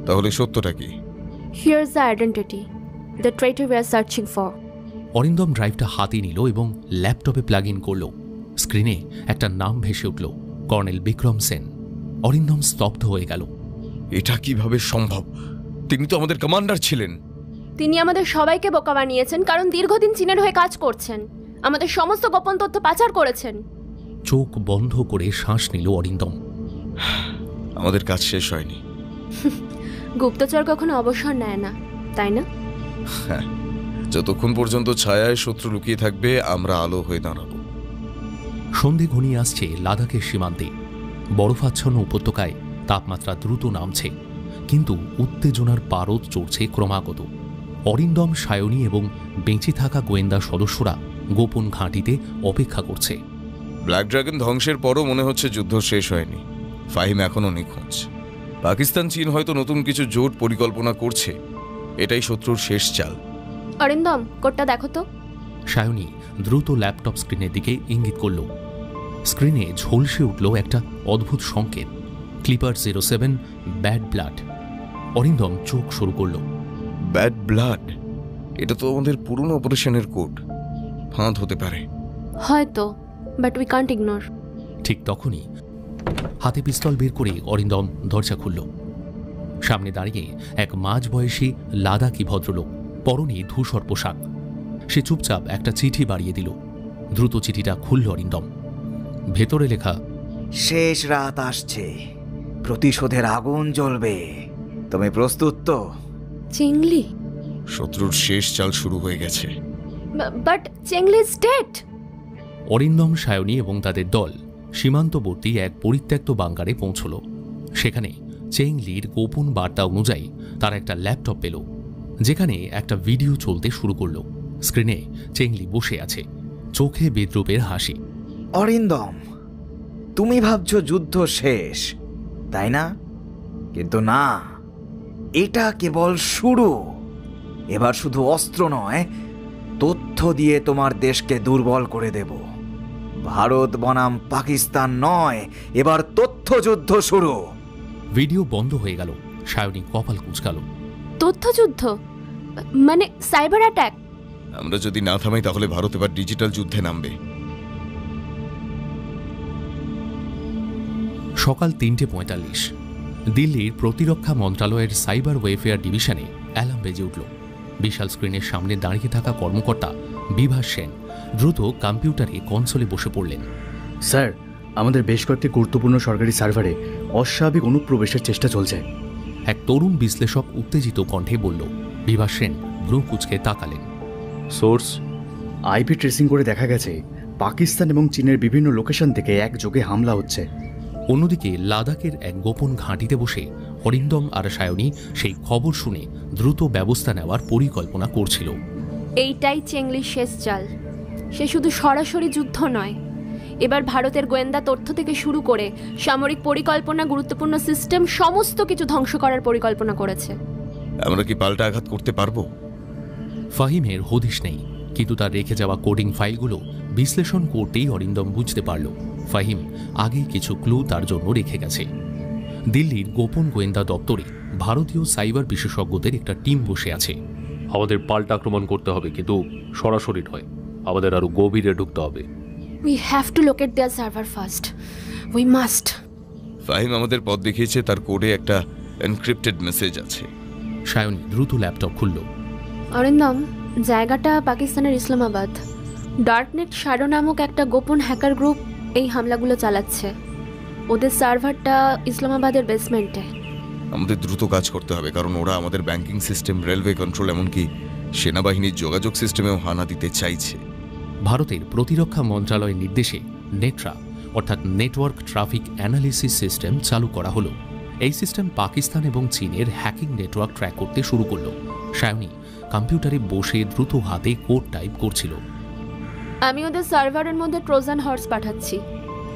তাহলে সত্যটা কি? Here's the identity, the traitor we are searching for. Arindam ড্রাইভটা হাতে নিল এবং ল্যাপটপে প্লাগ ইন করল। স্ক্রিনে একটা নাম ভেসে উঠল, কর্নেল বিক্রম সেন। অরিন্দম স্তব্ধ হয়ে গেল। এটা কিভাবে সম্ভব? তিনি তো আমাদের কমান্ডার ছিলেন। তিনি আমাদের সবাইকে বোকা বানিয়েছেন, কারণ দীর্ঘদিন চীনের হয়ে কাজ করছেন, আমাদের সমস্ত গোপন তথ্য পাচার করেছেন। চোখ বন্ধ করে শ্বাস নিল অরিন্দম। আমাদের কাজ শেষ হয়নি। গুপ্তচর কখনো অবসর নেয় না, তাই না? হ্যাঁ, যতক্ষণ পর্যন্ত ছায়ায় শত্রু লুকিয়ে থাকবে, আমরা আলো হয়ে দাঁড়াবো। সন্ধে ঘনিয়ে আসছে লাদাখের সীমান্তে। বরফাচ্ছন্ন উপত্যকায় তাপমাত্রা দ্রুত নামছে, কিন্তু উত্তেজনার পারদ চড়ছে ক্রমাগত। অরিন্দম, সায়নী এবং বেঁচে থাকা গোয়েন্দা সদস্যরা গোপন ঘাঁটিতে অপেক্ষা করছে। ব্ল্যাক ড্রাগন ধ্বংসের পরও মনে হচ্ছে যুদ্ধ শেষ হয়নি। ফাহিম এখনো নিখোঁজ। পাকিস্তান, চীন হয়তো নতুন কিছু জোট পরিকল্পনা করছে। এটাই শত্রুর শেষ চাল। অরিন্দম, কোডটা দেখো তো। সায়নী দ্রুত ল্যাপটপ স্ক্রিনের দিকে ইঙ্গিত করল। স্ক্রিনে ঝলসে উঠল একটা অদ্ভুত সংকেত, ক্লিপার 07 ব্যাড ব্লাড। অরিন্দম চোখ শুরু করল। Bad blood? এটা তো আমাদের পুরনো অপারেশনের কোড। ফাঁদ হতে পারে হয়তো, বাট উই কান্ট ইগনোর। ঠিক তখনই হাতে পিস্তল বের করে অরিন্দম দরজা খুলল। সামনে দাঁড়িয়ে এক মাঝবয়সী লাদাখি ভদ্রলোক, পরনে ধূসর পোশাক। সে চুপচাপ একটা চিঠি বাড়িয়ে দিল। দ্রুত চিঠিটা খুলল অরিন্দম। ভেতরে লেখা, শেষ রাত আসছে, প্রতিশোধের আগুন জ্বলবে, তুমি প্রস্তুত তো? চেংলি? শত্রুর শেষ চাল শুরু হয়ে গেছে। But Chengli is dead. Arindam, Sayani এবং তাদের দল সীমান্তবর্তী এক পরিত্যক্ত বাঙ্গারে পৌঁছল। সেখানে চেংলির গোপন বার্তা অনুযায়ী তারা একটা ল্যাপটপ পেল, যেখানে একটা ভিডিও চলতে শুরু করল। স্ক্রিনে চেংলি বসে আছে, চোখে বিদ্রুপের হাসি। অরিন্দম, তুমি ভাবছো যুদ্ধ শেষ, তাই না? কিন্তু না, এটা কেবল শুরু। এবার শুধু অস্ত্র নয়, তথ্য দিয়ে তোমার দেশকে দুর্বল করে দেব। ভারত বনাম পাকিস্তান নয়, এবার তথ্যযুদ্ধ শুরু। ভিডিও বন্ধ হয়ে গেল। সায়নী কপাল কুঁচকাল। তথ্যযুদ্ধ মানে সাইবার অ্যাটাক? আমরা যদি না থামাই তাহলে ভারত এবার ডিজিটাল যুদ্ধে নামবে। সকাল 3:45 দিল্লির প্রতিরক্ষা মন্ত্রণালয়ের সাইবার ওয়েফেয়ার ডিভিশনে অ্যালার্ম বেজে উঠল। বিশাল স্ক্রিনের সামনে দাঁড়িয়ে থাকা কর্মকর্তা বিভাস সেন দ্রুত কম্পিউটারে কনসোলে বসে পড়লেন। স্যার, আমাদের বেশ কয়েকটি গুরুত্বপূর্ণ সরকারি সার্ভারে অস্বাভাবিক অনুপ্রবেশের চেষ্টা চলছে। এক তরুণ বিশ্লেষক উত্তেজিত কণ্ঠে বলল। বিভাস সেন ভ্রু কুঁচকে তাকালেন। সোর্স? আইপি ট্রেসিং করে দেখা গেছে পাকিস্তান এবং চীনের বিভিন্ন লোকেশন থেকে একযোগে হামলা হচ্ছে। অন্যদিকে লাদাখের এক গোপন ঘাঁটিতে বসে অরিন্দম আর সায়নী সেই খবর শুনে দ্রুত ব্যবস্থা নেওয়ার পরিকল্পনা করছিল। এইটাই চেংলির শেষ চাল। সে শুধু সরাসরি যুদ্ধ নয়, এবার ভারতের গোয়েন্দা তথ্য থেকে শুরু করে সামরিক পরিকল্পনা, গুরুত্বপূর্ণ সিস্টেম, সমস্ত কিছু ধ্বংস করার পরিকল্পনা করেছে। আমরা কি পাল্টা আঘাত করতে পারবো? ফাহিমের হদিশ নেই, কিন্তু তার রেখে যাওয়া কোডিং ফাইলগুলো বিশ্লেষণ করতেই অরিন্দম বুঝতে পারল ফাহিম আগেই কিছু ক্লু তার জন্য রেখে গেছে। দিল্লির গোপন গোয়েন্দা দপ্তরে ভারতীয় সাইবার বিশেষজ্ঞদের একটা টিম বসে আছে। আমাদের পাল্টা আক্রমণ করতে হবে, কিন্তু সরাসরি নয়, আমাদের আরো গভীরে ঢুকতে হবে। We have to locate their server first. We must. Fahim আমাদের পথ দেখিয়েছে, তার কোডে একটা এনক্রিপ্টেড মেসেজ আছে। সায়নী দ্রুত ল্যাপটপ খুলল। অরিন্দম, জায়গাটা পাকিস্তানের ইসলামাবাদ। ডার্কনেট শ্যাডো নামক একটা গোপন হ্যাকার গ্রুপ এই হামলাগুলো চালাচ্ছে। ওদের সার্ভারটা ইসলামাবাদের বেসমেন্টে। আমাদের দ্রুত কাজ করতে হবে, কারণ ওরা আমাদের ব্যাংকিং সিস্টেম, রেলওয়ে কন্ট্রোল, এমনকি সেনাবাহিনীর যোগাযোগ সিস্টেমেও হানা দিতে চাইছে। ভারতের প্রতিরক্ষা মন্ত্রণালয়ের নির্দেশে নেট্রা অর্থাৎ নেটওয়ার্ক ট্রাফিক অ্যানালিসিস সিস্টেম চালু করা হলো। এই সিস্টেম পাকিস্তান এবং চীনের হ্যাকিং নেটওয়ার্ক ট্র্যাক করতে শুরু করলো। সায়নী কম্পিউটারে বসে দ্রুত হাতে কোড টাইপ করছিল। আমি ওদের সার্ভারের মধ্যে ট্রোজান হর্স পাঠাচ্ছি।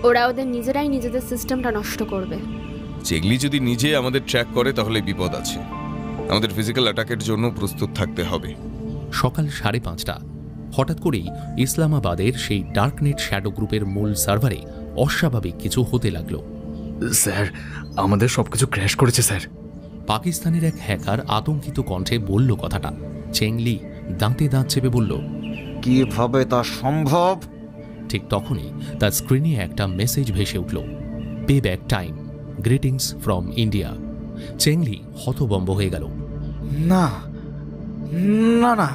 ওরা ওদের নিজেরাই নিজেদের সিস্টেমটা নষ্ট করবে। চেংলি যদি নিজে আমাদের ট্র্যাক করে তাহলে বিপদ আছে। আমাদের ফিজিক্যাল অ্যাটাকের জন্য প্রস্তুত থাকতে হবে। সকাল 5:30 হঠাৎ করেই ইসলামাবাদের সেই ডার্কনেট শ্যাডো গ্রুপের মূল সার্ভারে অস্বাভাবিক কিছু হতে লাগলো। স্যার, আমাদের সবকিছু ক্র্যাশ করেছে স্যার। পাকিস্তানের এক হ্যাকার আতঙ্কিত কণ্ঠে বলল কথাটা। চেংলি দাঁতে দাঁত চেপে বলল, কিভাবে তা সম্ভব? ঠিক তখনই তার স্ক্রিনে একটা মেসেজ ভেসে উঠল, pay back time, greetings from India. Chengli হতভম্ব হয়ে গেল। না না না,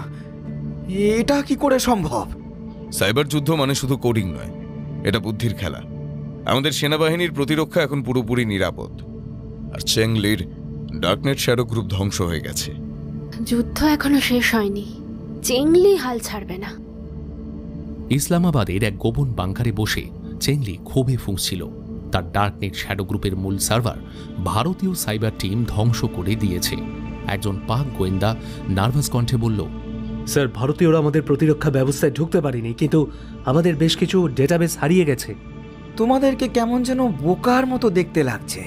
এটা কি করে সম্ভব? সাইবার যুদ্ধ মানে শুধু কোডিং নয়, এটা বুদ্ধির খেলা। আমাদের সেনাবাহিনীর প্রতিরক্ষা এখন পুরোপুরি নিরাপদ, আর চেংলির ডার্কনেট শ্যাডো গ্রুপ ধ্বংস হয়ে গেছে। যুদ্ধ এখনো শেষ হয়নি, চেংলি হাল ছাড়বে না। ইসলামাবাদের এক গোপন বাংকারে বসে চেংলি ক্ষোভে ফুঁসছিল। তার ডার্কনেট শ্যাডো গ্রুপের মূল সার্ভার ভারতীয় সাইবার টিম ধ্বংস করে দিয়েছে। একজন পাক গোয়েন্দা নার্ভাস কণ্ঠে বলল, স্যার, ভারতীয়রা আমাদের প্রতিরক্ষা ব্যবস্থায় ঢুকতে পারেনি, কিন্তু আমাদের বেশ কিছু ডেটাবেস হারিয়ে গেছে। তোমাদেরকে কেমন যেন বোকার মতো দেখতে লাগছে।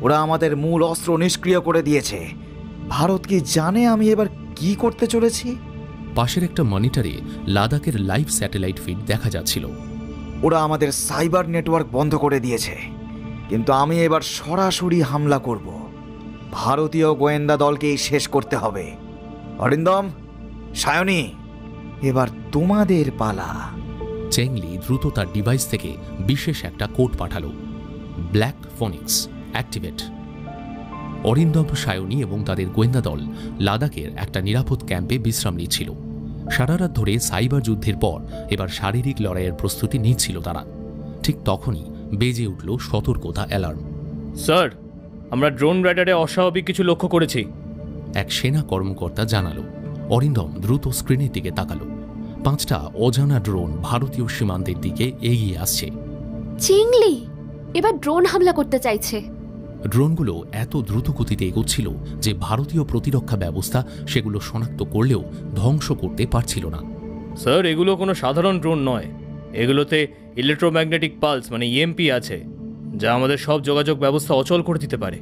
ওরা আমাদের মূল অস্ত্র নিষ্ক্রিয় করে দিয়েছে। ভারত কি জানে আমি এবার কি করতে চলেছি? পাশের একটা মনিটরে লাদাখের লাইভ স্যাটেলাইট ফিড দেখা যাচ্ছিল। ওরা আমাদের সাইবার নেটওয়ার্ক বন্ধ করে দিয়েছে, কিন্তু আমি এবার সরাসরি হামলা করব। ভারতীয় গোয়েন্দা দলকেই শেষ করতে হবে। অরিন্দম, সায়নী, এবার তোমাদের পালা। চেংলি দ্রুত তার ডিভাইস থেকে বিশেষ একটা কোড পাঠালো, black Phoenix activate. Arindam, Sayani এবং তাদের গোয়েন্দা দল লাদাখের একটা নিরাপদ ক্যাম্পে বিশ্রাম নিচ্ছিল। সারা রাত ধরে সাইবার যুদ্ধের পর এবার শারীরিক লড়াইয়ের প্রস্তুতি নিচ্ছিল তারা। ঠিক তখনই বেজে উঠল সতর্কতা অ্যালার্ম। স্যার, আমরা ড্রোন রাডারে অস্বাভাবিক কিছু লক্ষ্য করেছি, এক সেনা কর্মকর্তা জানালো। অরিন্দম দ্রুত স্ক্রিনের দিকে তাকালো। 5টা অজানা ড্রোন ভারতীয় সীমান্তের দিকে এগিয়ে আসছে। চেংলি এবার ড্রোন হামলা করতে চাইছে। ড্রোনগুলো এত দ্রুত গতিতে এগোচ্ছিল যে ভারতীয় প্রতিরক্ষা ব্যবস্থা সেগুলো শনাক্ত করলেও ধ্বংস করতে পারছিল না। স্যার, এগুলো কোনো সাধারণ ড্রোন নয়। এগুলোতে ইলেকট্রোম্যাগনেটিক পালস মানে ইএমপি আছে, যা আমাদের সব যোগাযোগ ব্যবস্থা অচল করে দিতে পারে।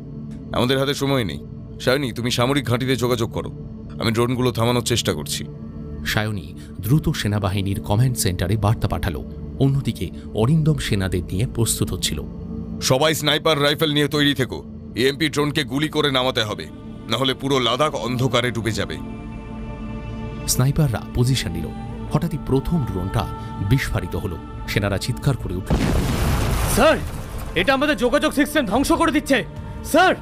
আমাদের হাতে সময় নেই। সায়নী, তুমি সামরিক ঘাঁটিতে যোগাযোগ করো, আমি ড্রোনগুলো থামানোর চেষ্টা করছি। সায়নী দ্রুত সেনাবাহিনীর কমান্ড সেন্টারে বার্তা পাঠালো। অন্যদিকে অরিন্দম সেনাদের নিয়ে প্রস্তুত হচ্ছিল। সবাই স্নাইপার রাইফেল নিয়ে তৈরি থেকো। ইএমপি ড্রোনকে গুলি করে নামাতে হবে, নাহলে পুরো লাদাখ অন্ধকারে ডুবে যাবে। স্নাইপাররা পজিশন নিল। হঠাৎই প্রথম ড্রোনটা বিস্ফোরিত হলো। সেনারা চিৎকার করে উঠল, স্যার, এটা আমাদের যোগাযোগ সিস্টেম ধ্বংস করে দিচ্ছে স্যার।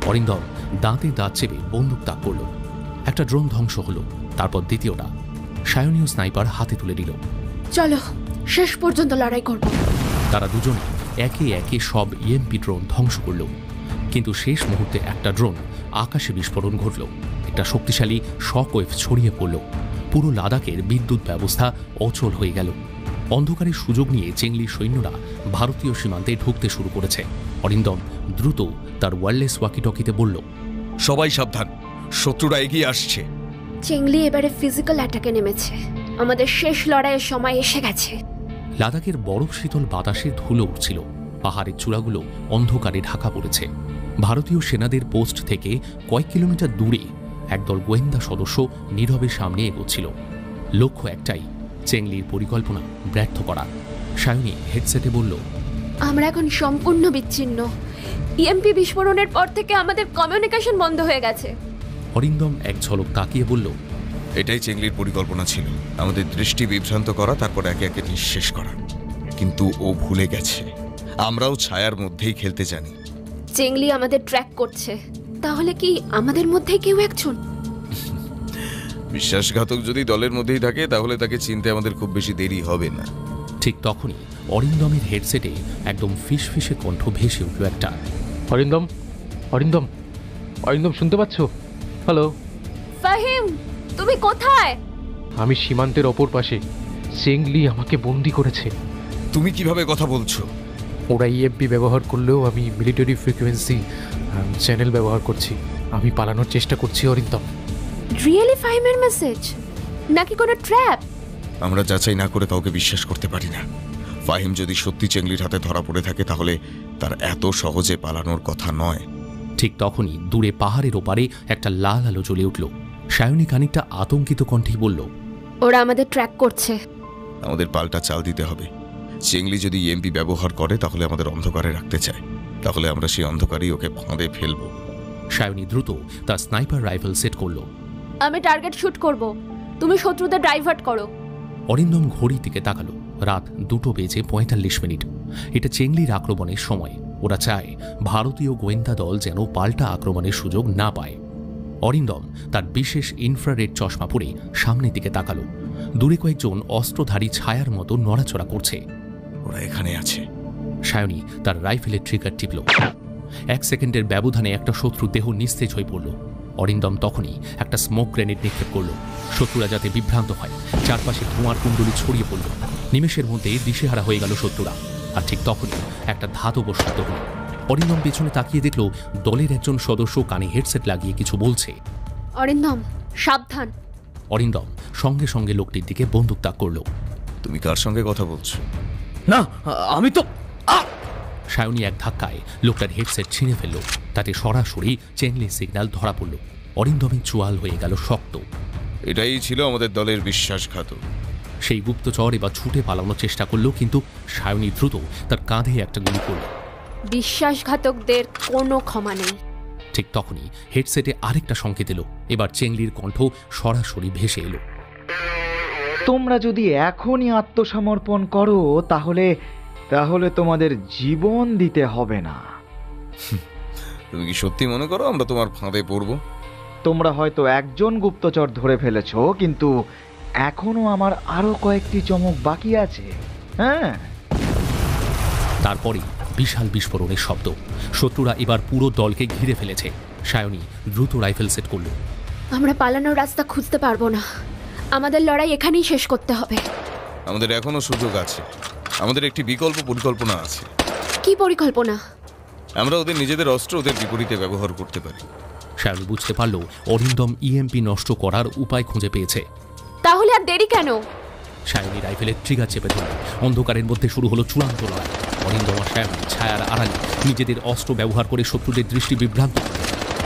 অরিন্দম দাঁতে দাঁত চেপে বন্দুক তাক করল। একটা ড্রোন ধ্বংস হলো, তারপর দ্বিতীয়টা। সায়নীয় স্নাইপার হাতে তুলে দিল। চলো শেষ পর্যন্ত লড়াই করব। তারা দুজনে একে একে সব ইএমপি ড্রোন ধ্বংস করল। কিন্তু শেষ মুহূর্তে একটা ড্রোন আকাশে বিস্ফোরণ ঘটল। একটা শক্তিশালী শক ওয়েভ ছড়িয়ে পড়ল। পুরো লাদাখের বিদ্যুৎ ব্যবস্থা অচল হয়ে গেল। অন্ধকারের সুযোগ নিয়ে চেংলি সৈন্যরা ভারতীয় সীমান্তে ঢুকতে শুরু করেছে। অরিন্দম দ্রুত তার ওয়্যারলেস ওয়াকিটকিতে বলল, সবাই সাবধান, শত্রুরা এগিয়ে আসছে। চেংলি এবারে ফিজিক্যাল অ্যাটাকে নেমেছে। আমাদের শেষ লড়াইয়ের সময় এসে গেছে। লাদাখের বরফ শীতল বাতাসে ধুলো উঠছিল। পাহাড়ের চূড়াগুলো অন্ধকারে ঢাকা পড়েছে। ভারতীয় সেনাদের পোস্ট থেকে কয়েক কিলোমিটার দূরে একদল গোয়েন্দা সদস্য নীরবে সামনে এগোচ্ছিল। লক্ষ্য একটাই, চেংলির পরিকল্পনা ব্যর্থ করা। সায়নী হেডসেটে বলল, আমরা এখন সম্পূর্ণ বিচ্ছিন্ন। ইএমপি বিস্ফোরণের পর থেকে আমাদের কমিউনিকেশন বন্ধ হয়ে গেছে। অরিন্দম এক ঝলক তাকিয়ে বলল, এটাই চেংলির পরিকল্পনা ছিল, আমাদের দৃষ্টি বিভ্রান্ত করা, তারপর একে একে নিঃশেষ করা। কিন্তু ও ভুলে গেছে আমরাও ছায়ার মধ্যেই খেলতে জানি। চেংলি আমাদের ট্র্যাক করছে, তাহলে কি আমাদের মধ্যে কেউ একজন? বিশ্বাসঘাতক যদি দলের মধ্যেই থাকে তাহলে তাকে চিনতে আমাদের খুব বেশি দেরি হবে না। ঠিক তখনই অরিন্দমের হেডসেটে একদম ফিসফিসে কণ্ঠ ভেসে উঠল একটা। অরিন্দম, অরিন্দম, অরিন্দম শুনতে পাচ্ছ? হ্যালো ফাহিম, তুমি কোথায়? আমি সীমান্তের অপর পাশে। চেংলি আমাকে বন্দি করেছে। তুমি কিভাবে কথা বলছো? ওরা ইএমপি ব্যবহার করলেও আমি মিলিটারি ফ্রিকোয়েন্সি চ্যানেল ব্যবহার করছি। আমি পালানোর চেষ্টা করছি অরিন্দম। রিয়েলি ফাহিমের মেসেজ নাকি কোনো ট্র্যাপ? আমরা যাচাই না করে কাউকে বিশ্বাস করতে পারি না। ফাহিম যদি সত্যি চেংলির হাতে ধরা পড়ে থাকে তাহলে তার এত সহজে পালানোর কথা নয়। ঠিক তখনই দূরে পাহাড়ের ওপারে একটা লাল আলো জ্বলে উঠল। সায়নী খানিকটা আতঙ্কিত কণ্ঠেই বলল, ওরা আমাদের ট্র্যাক করছে। আমাদের পাল্টা চাল দিতে হবে। চেংলি যদি ইএমপি ব্যবহার করে তাহলে আমাদের অন্ধকারে রাখতে চায়, তাহলে আমরা সেই অন্ধকারেই ওকে ফাঁদে ফেলব। সায়নী দ্রুত তার স্নাইপার রাইফেল সেট করল। আমি টার্গেট শুট করব, তুমি শত্রুদের ডাইভার্ট করো। অরিন্দম ঘড়ির দিকে তাকালো। রাত 2:45। এটা চেংলির আক্রমণের সময়। ওরা চায় ভারতীয় গোয়েন্দা দল যেন পাল্টা আক্রমণের সুযোগ না পায়। অরিন্দম তার বিশেষ ইনফ্রারেড চশমা পরে সামনের দিকে তাকালো। দূরে কয়েকজন অস্ত্রধারী ছায়ার মতো নড়াচড়া করছে। ওরা এখানে আছে। সায়নী তার রাইফেলের ট্রিগার টিপল। 1 সেকেন্ডের ব্যবধানে একটা শত্রু দেহ নিস্তেজ হয়ে পড়ল। অরিন্দম তখনই একটা স্মোক গ্রেনেড নিক্ষেপ করল, শত্রুরা যাতে বিভ্রান্ত হয়। চারপাশে ধোঁয়ার কুণ্ডলি ছড়িয়ে পড়ল। নিমেষের মধ্যে দিশেহারা হয়ে গেল শত্রুরা। আর ঠিক তখনই একটা ধাতব শব্দ হল। অরিন্দম পেছনে তাকিয়ে দেখল দলের একজন সদস্য কানে হেডসেট লাগিয়ে কিছু বলছে। অরিন্দম সাবধান। অরিন্দম সঙ্গে সঙ্গে লোকটির দিকে বন্দুক তাক করল। তুমি কার সঙ্গে কথা বলছো? না, আমি তো। সায়নী এক ধাক্কায় লোকটার হেডসেট ছিঁড়ে ফেলল। তাতে সরাসরি চেংলি সিগন্যাল ধরা পড়ল। অরিন্দমের চোয়াল হয়ে গেল শক্ত। এটাই ছিল আমাদের দলের বিশ্বাসঘাতক। সেই গুপ্তচর এবার ছুটে পালানোর চেষ্টা করল, কিন্তু সায়নী দ্রুত তার কাঁধে একটা গুলি করল। বিশ্বাসঘাতকদের কোনো ক্ষমা নেই। ঠিক তখনই হেডসেটে আরেকটা সংকেত এলো। এবার চেংলির কণ্ঠ সরাসরি ভেসে এলো। তোমরা যদি এখনই আত্মসমর্পণ করো তাহলে তাহলে তোমাদের জীবন দিতে হবে না। তুমি কি সত্যি মনে করো আমরা তোমার ফাঁদে পড়ব? তোমরা হয়তো একজন গুপ্তচর ধরে ফেলেছো, কিন্তু এখনো আমার আরো কয়েকটি চমক বাকি আছে। হ্যাঁ। তারপরে বিশাল বিস্ফোরণের শব্দ। শত্রুরা এবার পুরো দলকে ঘিরে ফেলেছে। সায়নী দ্রুত রাইফেল সেট করল। আমরা পালানোর রাস্তা খুঁজতে পারবো না, আমাদের লড়াই এখানেই শেষ করতে হবে। আমাদের এখনো সুযোগ আছে। আমাদের একটি বিকল্প পরিকল্পনা আছে। কি পরিকল্পনা? আমরা ওদের নিজেদের অস্ত্র ওদের বিপরীতে ব্যবহার করতে পারি। সায়নী বুঝতে পারল অরিন্দম ইএমপি নষ্ট করার উপায় খুঁজে পেয়েছে। তাহলে আর দেরি কেন? সায়নী রাইফেলের ট্রিগার চেপে ধরল। অন্ধকারের মধ্যে শুরু হলো চূড়ান্ত লড়াই। অরিন্দম আর সায়নী ছায়ার আড়ালে নিজেদের অস্ত্র ব্যবহার করে শত্রুদের দৃষ্টি বিভ্রান্ত করল।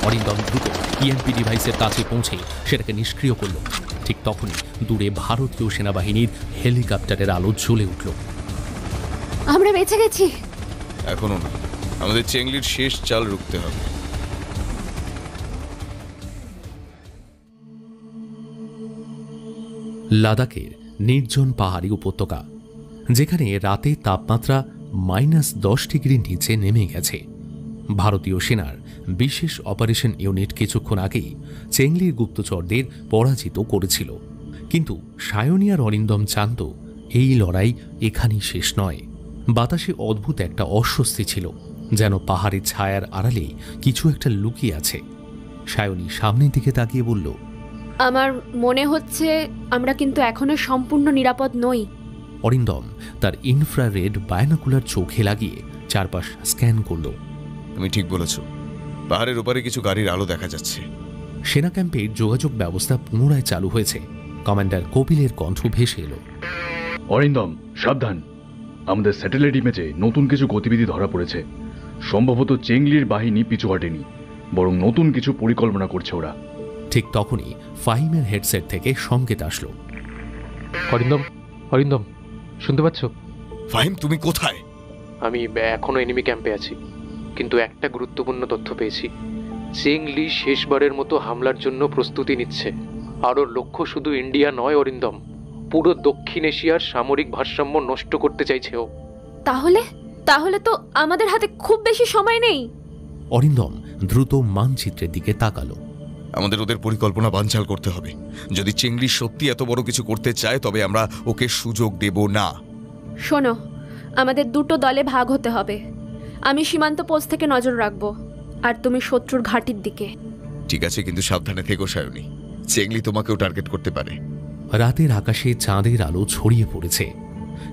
অরিন্দম দ্রুত ইএমপি ডিভাইসের কাছে পৌঁছে সেটাকে নিষ্ক্রিয় করল। ঠিক তখনই দূরে ভারতীয় সেনাবাহিনীর হেলিকপ্টারের আলো জ্বলে উঠল। আমরা বেঁচে গেছি। এখনো না, আমাদের চেংলির শেষ চাল রুখতে হবে। লাদাখের নির্জন পাহাড়ি উপত্যকা, যেখানে রাতে তাপমাত্রা -10 ডিগ্রি নিচে নেমে গেছে। ভারতীয় সেনার বিশেষ অপারেশন ইউনিট কিছুক্ষণ আগেই চেংলির গুপ্তচরদের পরাজিত করেছিল। কিন্তু সায়নী আর অরিন্দম জানত এই লড়াই এখানেই শেষ নয়। বাতাসে অদ্ভুত একটা অস্বস্তি ছিল, যেন পাহাড়ের ছায়ার আড়ালে কিছু একটা লুকিয়ে আছে। সায়নী সামনের দিকে তাকিয়ে বলল, আমার মনে হচ্ছে আমরা কিন্তু এখনো সম্পূর্ণ নিরাপদ নই। অরিন্দম তার ইনফ্রারেড বায়োনোকুলার চোখে লাগিয়ে চারপাশ স্ক্যান করল। তুমি ঠিক বলেছ, পাহাড়ের ওপারে কিছু গাড়ির আলো দেখা যাচ্ছে। সেনা ক্যাম্পের যোগাযোগ ব্যবস্থা পুনরায় চালু হয়েছে। কমান্ডার কপিলের কণ্ঠ ভেসে এলো। অরিন্দম সাবধান, আমাদের স্যাটেলাইট ইমেজে নতুন কিছু গতিবিধি ধরা পড়েছে। সম্ভবত চেংলির বাহিনী পিছু হটেনি, বরং নতুন কিছু পরিকল্পনা করছে ওরা। ঠিক তখনই ফাহিমের হেডসেট থেকে সংকেত আসলো। অরিন্দম, অরিন্দম শুনতে পাচ্ছ? ফাহিম তুমি কোথায়? আমি এখনো এনিমি ক্যাম্পে আছি, কিন্তু একটা গুরুত্বপূর্ণ তথ্য পেয়েছি। চেংলি শেষবারের মতো হামলার জন্য প্রস্তুতি নিচ্ছে। আর ওর লক্ষ্য শুধু ইন্ডিয়া নয় অরিন্দম, পুরো দক্ষিণ এশিয়ার সামরিক ভারসাম্য নষ্ট করতে চাইছে ও। তাহলে তো আমাদের হাতে খুব বেশি সময় নেই। অরিন্দম দ্রুত মানচিত্রের দিকে তাকালো। আমাদের ওদের পরিকল্পনা বানচাল করতে হবে। যদি চেংলি সত্যি এত বড় কিছু করতে চায় তবে আমরা ওকে সুযোগ দেব না। শোনো, আমাদের দুটো দলে ভাগ হতে হবে। আমি সীমান্ত পোস্ট থেকে নজর রাখবো, আর তুমি শত্রুর ঘাঁটির দিকে। ঠিক আছে, কিন্তু সাবধানে থেকো সায়নী। চেংলি তোমাকেও টার্গেট করতে পারে। রাতের আকাশে চাঁদের আলো ছড়িয়ে পড়েছে,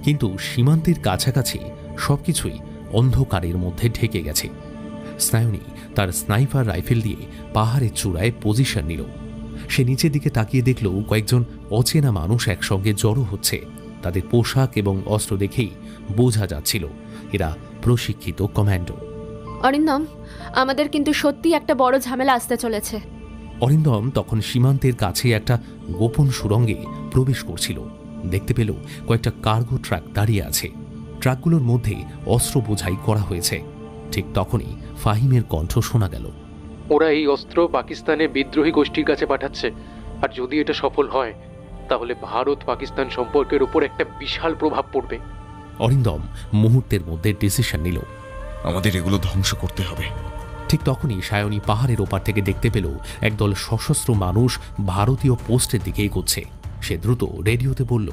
কিন্তু সীমান্তের কাছাকাছি সবকিছুই অন্ধকারের মধ্যে ঢেকে গেছে। সায়নী তার স্নাইপার রাইফেল দিয়ে পাহাড়ের চূড়ায় পজিশন নিল। সে নিচের দিকে তাকিয়ে দেখল কয়েকজন অচেনা মানুষ একসঙ্গে জড়ো হচ্ছে। তাদের পোশাক এবং অস্ত্র দেখেই বোঝা যাচ্ছিল এরা প্রশিক্ষিত কমান্ডো। অরিন্দম, আমাদের কিন্তু সত্যি একটা বড় ঝামেলা আসতে চলেছে। অরিন্দম তখন সীমান্তের কাছে একটা গোপন সুড়ঙ্গে প্রবেশ করছিল। দেখতে পেল কয়েকটা কার্গো ট্রাক দাঁড়িয়ে আছে। ট্রাকগুলোর মধ্যে অস্ত্র বোঝাই করা হয়েছে। ঠিক তখনই ফাহিমের কণ্ঠ শোনা গেল। ওরা এই অস্ত্র পাকিস্তানের বিদ্রোহী গোষ্ঠীর কাছে পাঠাচ্ছে, আর যদি এটা সফল হয় তাহলে ভারত পাকিস্তান সম্পর্কের উপর একটা বিশাল প্রভাব পড়বে। অরিন্দম মুহূর্তের মধ্যে ডিসিশন নিল, আমাদের এগুলো ধ্বংস করতে হবে। ঠিক তখনই সায়নী পাহাড়ের ওপার থেকে দেখতে পেল একদল সশস্ত্র মানুষ ভারতীয় পোস্টের দিকে এগোচ্ছে। সে দ্রুত রেডিওতে বলল,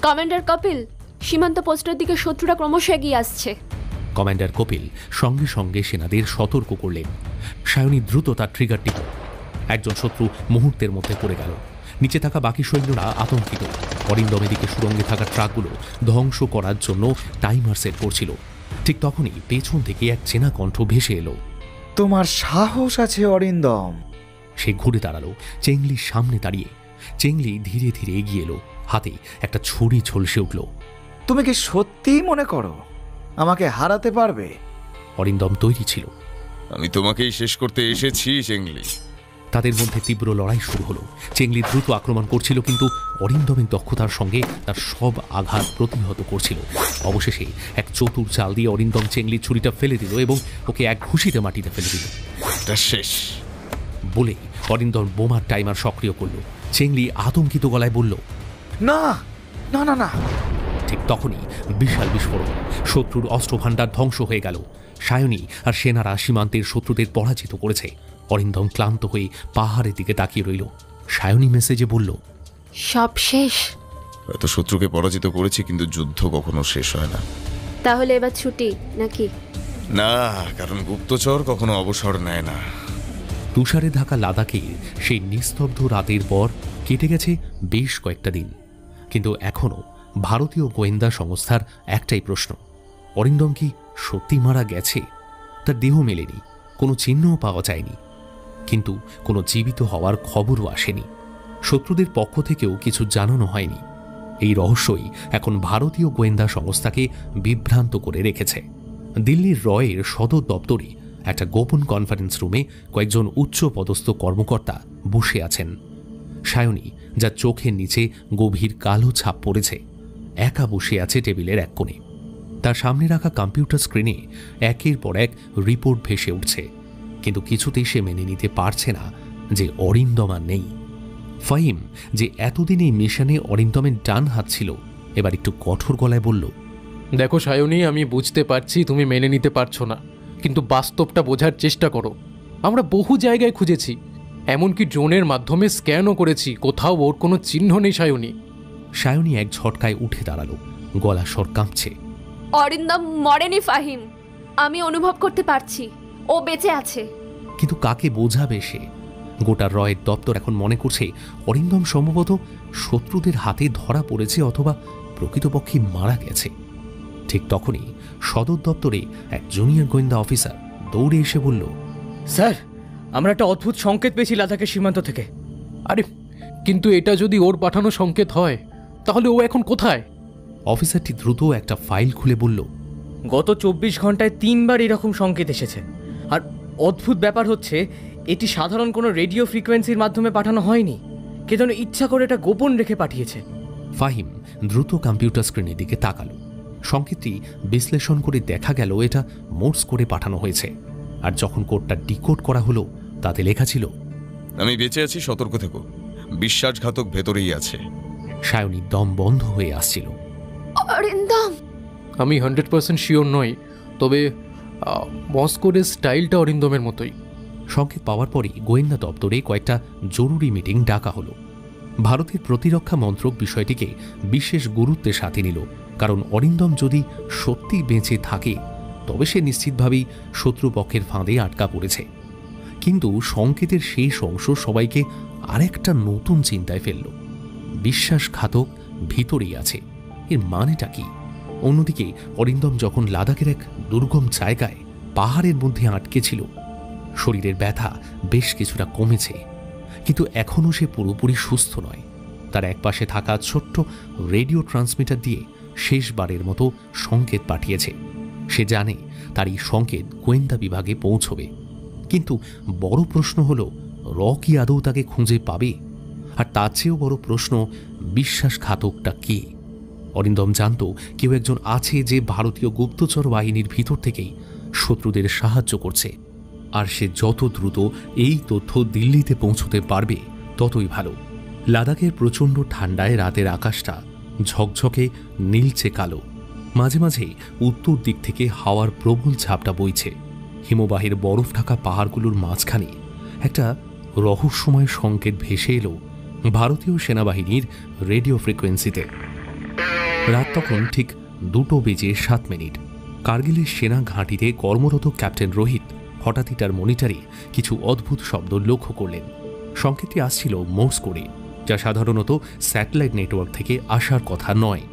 কমান্ডার কপিল, সীমান্ত পোস্টের দিকে শত্রুরা ক্রমশ এগিয়ে আসছে। কমান্ডার কপিল সঙ্গে সঙ্গে সেনাদের সতর্ক করলেন। সায়নী দ্রুত তার ট্রিগার টিপল। একজন শত্রু মুহূর্তের মধ্যে পড়ে গেল। নিচে থাকা বাকি সৈন্যরা আতঙ্কিত। অরিন্দমের দিকে সুড়ঙ্গে থাকা ট্রাকগুলো ধ্বংস করার জন্য টাইমার সেট করছিল। ঠিক তখনই পেছন থেকে এক চেনা কণ্ঠ ভেসে এলো, তোমার সাহস আছে অরিন্দম। সে ঘুরে দাঁড়ালো চেংলির সামনে দাঁড়িয়ে। চেংলি ধীরে ধীরে এগিয়ে এলো, হাতে একটা ছুরি ঝলসে উঠল। তুমি কি সত্যিই মনে করো আমাকে হারাতে পারবে? অরিন্দম তৈরি ছিল। আমি তোমাকেই শেষ করতে এসেছি চেংলি। তাদের মধ্যে তীব্র লড়াই শুরু হলো। চেংলি দ্রুত আক্রমণ করছিল, কিন্তু অরিন্দমের দক্ষতার সঙ্গে তার সব আঘাত প্রতিহত করছিল। অবশেষে এক চতুর চাল দিয়ে অরিন্দম চেংলির ছুরিটা ফেলে দিল এবং ওকে এক ঘুষিতে মাটিতে ফেলে দিল। শেষ বলেই অরিন্দম বোমার টাইমার সক্রিয় করল। চেংলি আতঙ্কিত গলায় বলল, না না না না। ঠিক তখনই বিশাল বিস্ফোরণ। শত্রুর অস্ত্রভাণ্ডার ধ্বংস হয়ে গেল। সায়নী আর সেনারা সীমান্তের শত্রুদের পরাজিত করেছে। অরিন্দম ক্লান্ত হয়ে পাহাড়ের দিকে তাকিয়ে রইল। সায়নী মেসেজে বলল, সব শেষ। এত শত্রুকে পরাজিত করেছি, কিন্তু যুদ্ধ কখনো শেষ হয় না। তাহলে এবার ছুটি নাকি? না, কারণ গুপ্তচর কখনো অবসর নেয় না। তুষারে ঢাকা লাদাখে সেই নিস্তব্ধ রাতের পর কেটে গেছে বেশ কয়েকটা দিন, কিন্তু এখনও ভারতীয় গোয়েন্দা সংস্থার একটাই প্রশ্ন, অরিন্দম কি সত্যি মারা গেছে? তার দেহ মেলেনি, কোনো চিহ্নও পাওয়া যায়নি, কিন্তু কোনো জীবিত হওয়ার খবরও আসেনি। শত্রুদের পক্ষ থেকেও কিছু জানানো হয়নি। এই রহস্যই এখন ভারতীয় গোয়েন্দা সংস্থাকে বিভ্রান্ত করে রেখেছে। দিল্লির রয়ের সদর দপ্তরে একটা গোপন কনফারেন্স রুমে কয়েকজন উচ্চ পদস্থ কর্মকর্তা বসে আছেন। সায়নী, যার চোখের নিচে গভীর কালো ছাপ পড়েছে, একা বসে আছে টেবিলের এক কোণে। তার সামনে রাখা কম্পিউটার স্ক্রিনে একের পর এক রিপোর্ট ভেসে উঠছে, কিন্তু কিছুতেই সে মেনে নিতে পারছে না যে অরিন্দম আর নেই। ফাহিম, যে এতদিন এই মিশনে অরিন্দমের ডান হাত ছিল, এবার একটু কঠোর গলায় বলল, দেখো সায়নী, আমি বুঝতে পারছি তুমি মেনে নিতে পারছো না, কিন্তু বাস্তবটা বোঝার চেষ্টা করো। আমরা বহু জায়গায় খুঁজেছি, এমনকি ড্রোনের মাধ্যমে স্ক্যানও করেছি, কোথাও ওর কোনো চিহ্ন নেই। সায়নী সায়নী এক ঝটকায় উঠে দাঁড়ালো, গলা স্বর কাঁপছে। অরিন্দম মরেনি ফাহিম, আমি অনুভব করতে পারছি ও বেঁচে আছে। কিন্তু কাকে বোঝাবে সে? গোটা রয়ের দপ্তর এখন মনে করছে অরিন্দম সম্ভবত শত্রুদের হাতে ধরা পড়েছে অথবা প্রকৃতপক্ষে মারা গেছে। ঠিক তখনই সদর দপ্তরে এক জুনিয়র গোয়েন্দা অফিসার দৌড়ে এসে বলল, স্যার, আমরা একটা অদ্ভুত সংকেত পেয়েছি লাদাখের সীমান্ত থেকে। আরে, কিন্তু এটা যদি ওর পাঠানো সংকেত হয়, তাহলে ও এখন কোথায়? অফিসারটি দ্রুত একটা ফাইল খুলে বলল, গত 24 ঘন্টায় 3 বার এরকম সংকেত এসেছে। আর অদ্ভুত ব্যাপার হচ্ছে, এটি সাধারণ কোনো রেডিও ফ্রিকোয়েন্সির মাধ্যমে পাঠানো হয়নি, কে যেন ইচ্ছা করে এটা গোপন রেখে পাঠিয়েছে। ফাহিম দ্রুত কম্পিউটার স্ক্রিনের দিকে তাকালো। সংকেতটি বিশ্লেষণ করে দেখা গেল এটা মোর্স করে পাঠানো হয়েছে, আর যখন কোডটা ডিকোড করা হলো তাতে লেখা ছিল, আমি বেঁচে আছি, সতর্ক থেকো, বিশ্বাসঘাতক ভেতরেই আছে। সায়নী দম বন্ধ হয়ে আসছিল। অরিন্দম, আমি 100% শিওর নই, তবে মস্কোর স্টাইলটা অরিন্দমের মতোই। সংকেত পাওয়ার পরই গোয়েন্দা দপ্তরে কয়েকটা জরুরি মিটিং ডাকা হলো। ভারতের প্রতিরক্ষা মন্ত্রক বিষয়টিকে বিশেষ গুরুত্বের সাথে নিল, কারণ অরিন্দম যদি সত্যি বেঁচে থাকে তবে সে নিশ্চিতভাবেই শত্রুপক্ষের ফাঁদে আটকা পড়েছে। কিন্তু সংকেতের শেষ অংশ সবাইকে আরেকটা নতুন চিন্তায় ফেলল। বিশ্বাসঘাতক ভিতরেই আছে, এর মানেটা কি? অন্যদিকে অরিন্দম যখন লাদাখের এক দুর্গম জায়গায় পাহাড়ের মধ্যে আটকে ছিল, শরীরের ব্যথা বেশ কিছুটা কমেছে, কিন্তু এখনও সে পুরোপুরি সুস্থ নয়। তার একপাশে থাকা ছোট্ট রেডিও ট্রান্সমিটার দিয়ে শেষবারের মতো সংকেত পাঠিয়েছে। সে জানে তার এই সংকেত গোয়েন্দা বিভাগে পৌঁছবে, কিন্তু বড় প্রশ্ন হলো র কি আদৌ তাকে খুঁজে পাবে? আর তার চেয়েও বড় প্রশ্ন, বিশ্বাসঘাতকটা কে? অরিন্দম জানত কেউ একজন আছে যে ভারতীয় গুপ্তচর বাহিনীর ভিতর থেকেই শত্রুদের সাহায্য করছে, আর সে যত দ্রুত এই তথ্য দিল্লিতে পৌঁছতে পারবে ততই ভালো। লাদাখের প্রচণ্ড ঠান্ডায় রাতের আকাশটা ঝকঝকে নীলচে কালো। মাঝে মাঝে উত্তর দিক থেকে হাওয়ার প্রবল ঝাপটা বইছে। হিমবাহের বরফ ঢাকা পাহাড়গুলোর মাঝখানে একটা রহস্যময় সংকেত ভেসে এলো ভারতীয় সেনাবাহিনীর রেডিও ফ্রিকোয়েন্সিতে। রাত তখন ঠিক 2:07। কার্গিলের সেনা ঘাঁটিতে কর্মরত ক্যাপ্টেন রোহিত হঠাৎই তার মনিটরে কিছু অদ্ভুত শব্দ লক্ষ্য করলেন। সংকেতটি আসছিল মোর্স কোডে, যা সাধারণত স্যাটেলাইট নেটওয়ার্ক থেকে আসার কথা নয়।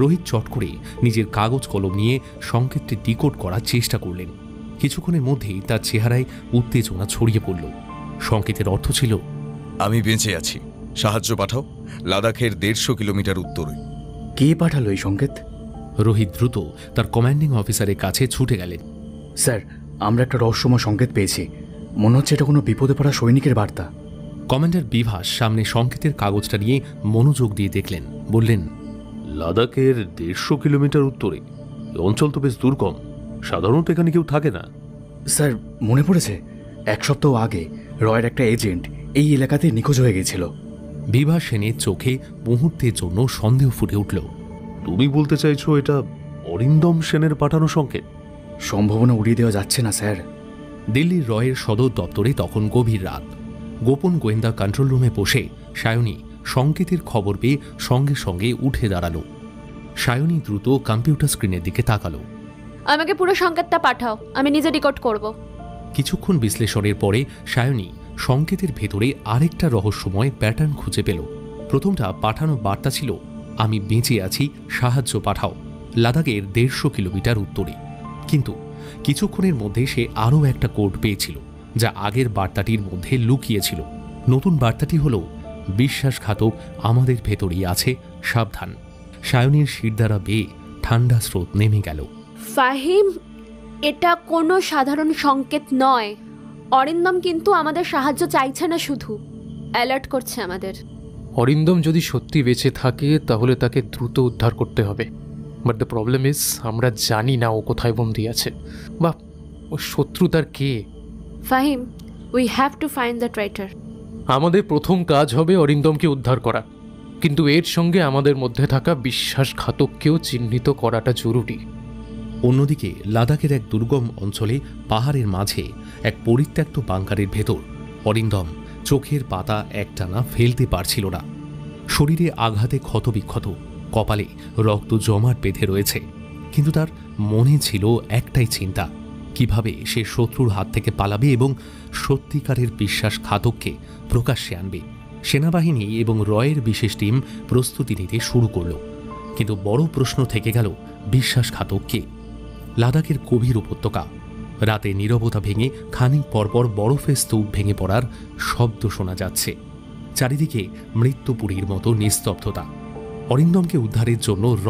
রোহিত চট করে নিজের কাগজ কলম নিয়ে সংকেতটি ডিকোড করার চেষ্টা করলেন। কিছুক্ষণের মধ্যেই তার চেহারায় উত্তেজনা ছড়িয়ে পড়ল। সংকেতের অর্থ ছিল, আমি বেঁচে আছি, সাহায্য পাঠাও লাদাখের 150 কিলোমিটার উত্তরে। কে পাঠালো এই সংকেত? রোহিত দ্রুত তার কমান্ডিং অফিসারের কাছে ছুটে গেলেন। স্যার, আমরা একটা রহস্যময় সংকেত পেয়েছি, মনে হচ্ছে এটা কোনো বিপদে পড়া সৈনিকের বার্তা। কমান্ডার বিভাস সামনে সংকেতের কাগজটা নিয়ে মনোযোগ দিয়ে দেখলেন, বললেন, লাদাখের 150 কিলোমিটার উত্তরে অঞ্চল তো বেশ দুর্গম, সাধারণত এখানে কেউ থাকে না। স্যার, মনে পড়েছে 1 সপ্তাহ আগে রয়ের একটা এজেন্ট এই এলাকাতে নিখোঁজ হয়ে গেছিল। বিভাস সেনের চোখে মুহূর্তের জন্য সন্দেহ ফুটে উঠল। তুমি বলতে চাইছো এটা অরিন্দম সেনের পাঠানো সংকেত? সম্ভাবনা উড়িয়ে দেওয়া যাচ্ছে না স্যার। দিল্লির রয়ের সদর দপ্তরে তখন গভীর রাত। গোপন গোয়েন্দা কন্ট্রোল রুমে বসে সায়নী সংকেতের খবর পেয়ে সঙ্গে সঙ্গে উঠে দাঁড়ালো। সায়নী দ্রুত কম্পিউটার স্ক্রিনের দিকে তাকালো। আমাকে পুরো সংকেতটা পাঠাও, আমি নিজে ডিকোড করব। কিছুক্ষণ বিশ্লেষণের পরে সায়নী সংকেতের ভেতরে আরেকটা রহস্যময় প্যাটার্ন খুঁজে পেল। প্রথমটা পাঠানো বার্তা ছিল, আমি বেঁচে আছি, সাহায্য পাঠাও, লাদাখের 150 কিলোমিটার উত্তরে। কিন্তু কিছুক্ষণের মধ্যে সে আরও একটা কোড পেয়েছিল, যা আগের বার্তাটির মধ্যে লুকিয়েছিল। নতুন বার্তাটি হল, বিশ্বাসঘাতক আমাদের ভেতরেই আছে, সাবধান। সায়নীর শিরদাঁড়া বেয়ে ঠান্ডা স্রোত নেমে গেল। ফাহিম, এটা কোনো সাধারণ সংকেত নয়। অরিন্দম কিন্তু আমাদের সাহায্য চাইছে না, শুধু অ্যালার্ট করছে আমাদের। অরিন্দম যদি সত্যি বেঁচে থাকে তাহলে তাকে দ্রুত উদ্ধার করতে হবে। বাট দ্য প্রবলেম ইজ, আমরা জানি না ও কোথায় বন্দী আছে বা ও শত্রু তার কে। Fahim, we have to find the traitor. আমাদের প্রথম কাজ হবে অরিন্দমকে উদ্ধার করা, কিন্তু এর সঙ্গে আমাদের মধ্যে থাকা বিশ্বাসঘাতককেও চিহ্নিত করাটা জরুরি। অন্যদিকে লাদাখের এক দুর্গম অঞ্চলে পাহাড়ের মাঝে এক পরিত্যক্ত বাংকারের ভেতর অরিন্দম চোখের পাতা একটানা ফেলতে পারছিল না। শরীরে আঘাতে ক্ষতবিক্ষত, কপালে রক্ত জমাট বেঁধে রয়েছে, কিন্তু তার মনে ছিল একটাই চিন্তা, কিভাবে সে শত্রুর হাত থেকে পালাবে এবং সত্যিকারের বিশ্বাসঘাতককে প্রকাশ্যে আনবে। সেনাবাহিনী এবং রয়ের বিশেষ টিম প্রস্তুতি নিতে শুরু করল, কিন্তু বড় প্রশ্ন থেকে গেল, বিশ্বাসঘাতক কে? লাদাখের গভীর উপত্যকা, রাতে নীরবতা ভেঙে খানিক পরপর বরফের স্তূপ ভেঙে পড়ার শব্দ শোনা যাচ্ছে। চারিদিকে মৃত্যুপুরীর মতো নিস্তব্ধতা। অরিন্দমকে উদ্ধারের জন্য র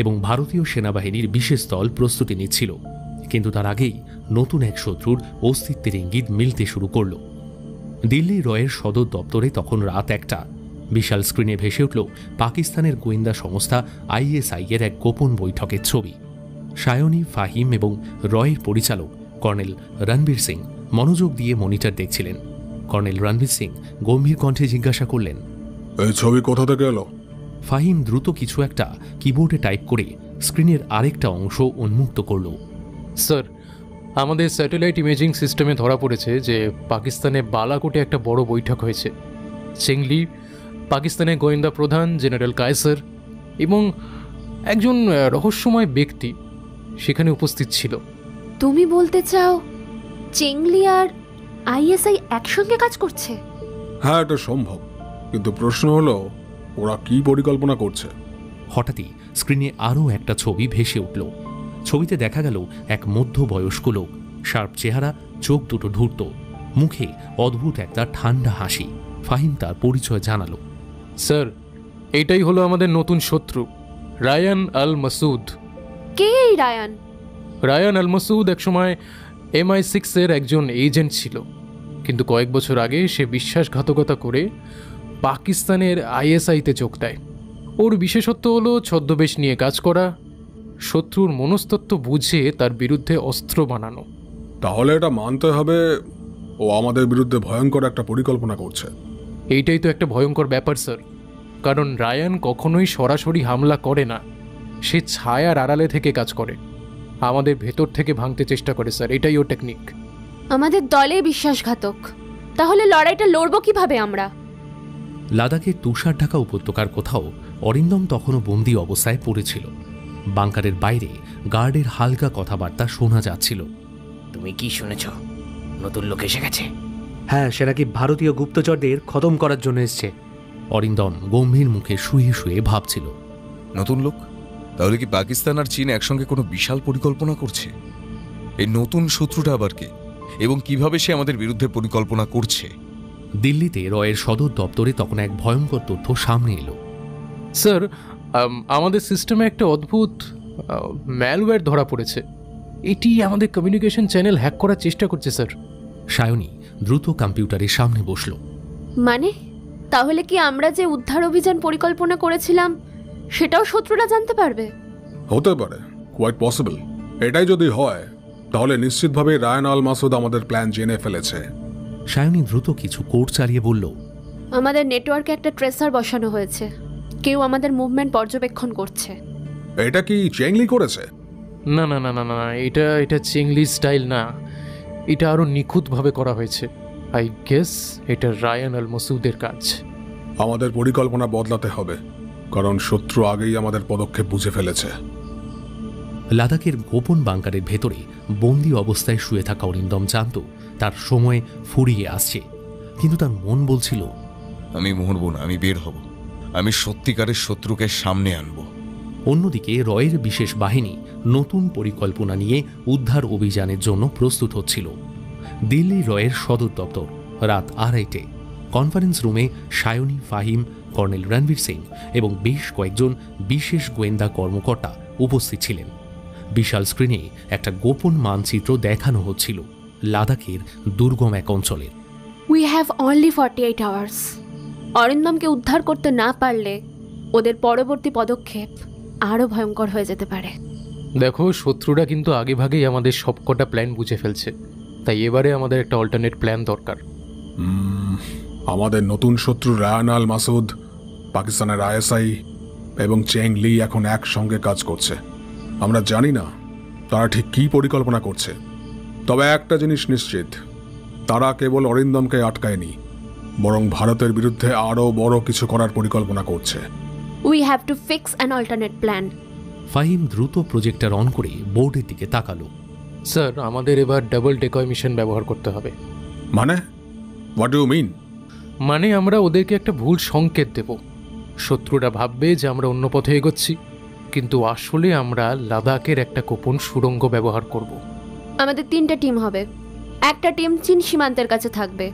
এবং ভারতীয় সেনাবাহিনীর বিশেষ দল প্রস্তুতি নিচ্ছিল, কিন্তু তার আগেই নতুন এক শত্রুর অস্তিত্বের ইঙ্গিত মিলতে শুরু করল। দিল্লি রয়ের সদর দপ্তরে তখন রাত 1টা। বিশাল স্ক্রিনে ভেসে উঠল পাকিস্তানের গোয়েন্দা সংস্থা ISI এর এক গোপন বৈঠকের ছবি। সায়নী, ফাহিম এবং রয়ের পরিচালক কর্নেল রণবীর সিং মনোযোগ দিয়ে মনিটর দেখছিলেন। কর্নেল রণবীর সিং গম্ভীর কণ্ঠে জিজ্ঞাসা করলেন, এই ছবি কোথা থেকে এলো? ফাহিম দ্রুত কিছু একটা কিবোর্ডে টাইপ করে স্ক্রিনের আরেকটা অংশ উন্মুক্ত করল। স্যার, আমাদের স্যাটেলাইট ইমেজিং সিস্টেমে ধরা পড়েছে যে পাকিস্তানে বালাকোটে একটা বড় বৈঠক হয়েছে। চেংলি, পাকিস্তানের গোয়েন্দা প্রধান জেনারেল কায়সার এবং একজন রহস্যময় ব্যক্তি সেখানে উপস্থিত ছিল। তুমি বলতে চাও চেংলি আর আইএসআই একসঙ্গে কাজ করছে? হ্যাঁ, এটা সম্ভব, কিন্তু প্রশ্ন হলো ওরা কি পরিকল্পনা করছে। হঠাৎই স্ক্রিনে আরও একটা ছবি ভেসে উঠল। ছবিতে দেখা গেল এক মধ্যবয়স্ক লোক, শার্প চেহারা, চোখ দুটো ধূর্ত, মুখে অদ্ভুত একটা ঠান্ডা হাসি। ফাহিম তার পরিচয় জানালো। স্যার, এইটাই হলো আমাদের নতুন শত্রু, রায়ান আল মাসুদ। কে এই রায়ান? রায়ান আল মাসুদ একসময় MI6 এর একজন এজেন্ট ছিল, কিন্তু কয়েক বছর আগে সে বিশ্বাসঘাতকতা করে পাকিস্তানের ISI-তে যোগ দেয়। ওর বিশেষত্ব হলো ছদ্মবেশ নিয়ে কাজ করা, শত্রুর মনস্তত্ত্ব বুঝে তার বিরুদ্ধে অস্ত্র বানানো। তাহলে এটা মানতে হবে ও আমাদের বিরুদ্ধে ভয়ঙ্কর একটা পরিকল্পনা করছে। এইটাই তো একটা ভয়ঙ্কর ব্যাপার স্যার, কারণ রায়ান কখনোই সরাসরি হামলা করে না, সে ছায়ার আড়ালে থেকে কাজ করে, আমাদের ভেতর থেকে ভাঙতে চেষ্টা করে স্যার, এটাই ও টেকনিক। আমাদের দলে বিশ্বাসঘাতক, তাহলে লড়াইটা লড়বো কিভাবে আমরা? লাদাখের তুষার ঢাকা উপত্যকার কোথাও অরিন্দম তখনও বন্দী অবস্থায় পড়েছিল। বাংকারের বাইরে গার্ডের হালকা কথাবার্তা শোনা যাচ্ছিল। তুমি কি শুনেছ? নতুন লোক এসে গেছে। হ্যাঁ, সেটা কি ভারতীয় গুপ্তচরদের খতম করার জন্য এসছে। অরিন্দম গম্ভীর মুখে শুয়ে শুয়ে ভাবছিল। নতুন লোক? তাহলে কি পাকিস্তান আর চীন একসঙ্গে কোনো বিশাল পরিকল্পনা করছে? এই নতুন শত্রুটা আবার কে, এবং কিভাবে সে আমাদের বিরুদ্ধে পরিকল্পনা করছে? দিল্লিতে রয়ের সদর দপ্তরে তখন এক ভয়ঙ্কর তথ্য সামনে এলো। স্যার, আমাদের সিস্টেমে একটা অদ্ভুত ম্যালওয়্যার ধরা পড়েছে। এটি আমাদের কমিউনিকেশন চ্যানেল হ্যাক করার চেষ্টা করছে স্যার। সায়নী দ্রুত কম্পিউটারের সামনে বসল। মানে তাহলে কি আমরা যে উদ্ধার অভিযান পরিকল্পনা করেছিলাম সেটাও শত্রুরা জানতে পারবে? হতে পারে, কোয়াইট পসিবল। এটাই যদি হয় তাহলে নিশ্চিতভাবে রায়ান আল মাসুদ আমাদের প্ল্যান জেনে ফেলেছে। সায়নী দ্রুত কিছু কোড চালিয়ে বলল, আমাদের নেটওয়ার্কে একটা ট্রেসার বসানো হয়েছে, কেউ আমাদের মুভমেন্ট পর্যবেক্ষণ করছে। এটা কি চেংলি করেছে? না না না না না, এটা চেংলি স্টাইল না, এটা আরো নিখুঁতভাবে করা হয়েছে। আই গেস এটা রায়ান আল মাসুদের কাজ। আমাদের পরিকল্পনা বদলাতে হবে, কারণ শত্রু আগেই আমাদের পদক্ষেপ বুঝে ফেলেছে। লাদাখের গোপন বাংকারের ভেতরে বন্দি অবস্থায় শুয়ে থাকা অরিন্দম জানত তার সময় ফুরিয়ে আসছে, কিন্তু তার মন বলছিল, আমি মরব না, আমি বের হব, আমি সত্যিকারের শত্রুকে সামনে আনব। অন্যদিকে রয়ের বিশেষ বাহিনী নতুন পরিকল্পনা নিয়ে উদ্ধার অভিযানের জন্য প্রস্তুত হচ্ছিল। দিল্লি রয়ের সদর দপ্তর, রাত 2:30। কনফারেন্স রুমে সায়নী, ফাহিম, কর্নেল রণবীর সিং এবং বেশ কয়েকজন বিশেষ গোয়েন্দা কর্মকর্তা উপস্থিত ছিলেন। বিশাল স্ক্রিনে একটা গোপন মানচিত্র দেখানো হচ্ছিল লাদাখের দুর্গম এক অঞ্চলের। We have only 48 hours. অরিন্দমকে উদ্ধার করতে না পারলে ওদের পরবর্তী পদক্ষেপ আরও ভয়ঙ্কর হয়ে যেতে পারে। দেখো, শত্রুরা কিন্তু আগে ভাগেই আমাদের সবকটা প্ল্যান বুঝে ফেলছে, তাই এবারে আমাদের একটা অল্টারনেট প্ল্যান দরকার। আমাদের নতুন শত্রু রায়ান আল মাসুদ, পাকিস্তানের ISI এবং চেংলি এখন একসঙ্গে কাজ করছে। আমরা জানি না তারা ঠিক কী পরিকল্পনা করছে, তবে একটা জিনিস নিশ্চিত, তারা কেবল অরিন্দমকে আটকায়নি, বরং ভারতের বিরুদ্ধে আরও বড় কিছু করার পরিকল্পনা করছে। We have to fix an alternate plan. Fahim দ্রুত প্রজেক্টর অন করে বোর্ডের দিকে তাকালো। স্যার, আমাদের এবার ডাবল ডেকয় মিশন ব্যবহার করতে হবে। মানে হোয়াট ডু ইউ মিন? মানে আমরা ওদেরকে একটা ভুল সংকেত দেব। শত্রুরা ভাববে যে আমরা অন্য পথে এগোচ্ছি, কিন্তু আসলে আমরা লাদাখের একটা গোপন সুড়ঙ্গ ব্যবহার করব। আমাদের 3টে টিম হবে। একটা টিম চীন সীমান্তের কাছে থাকবে,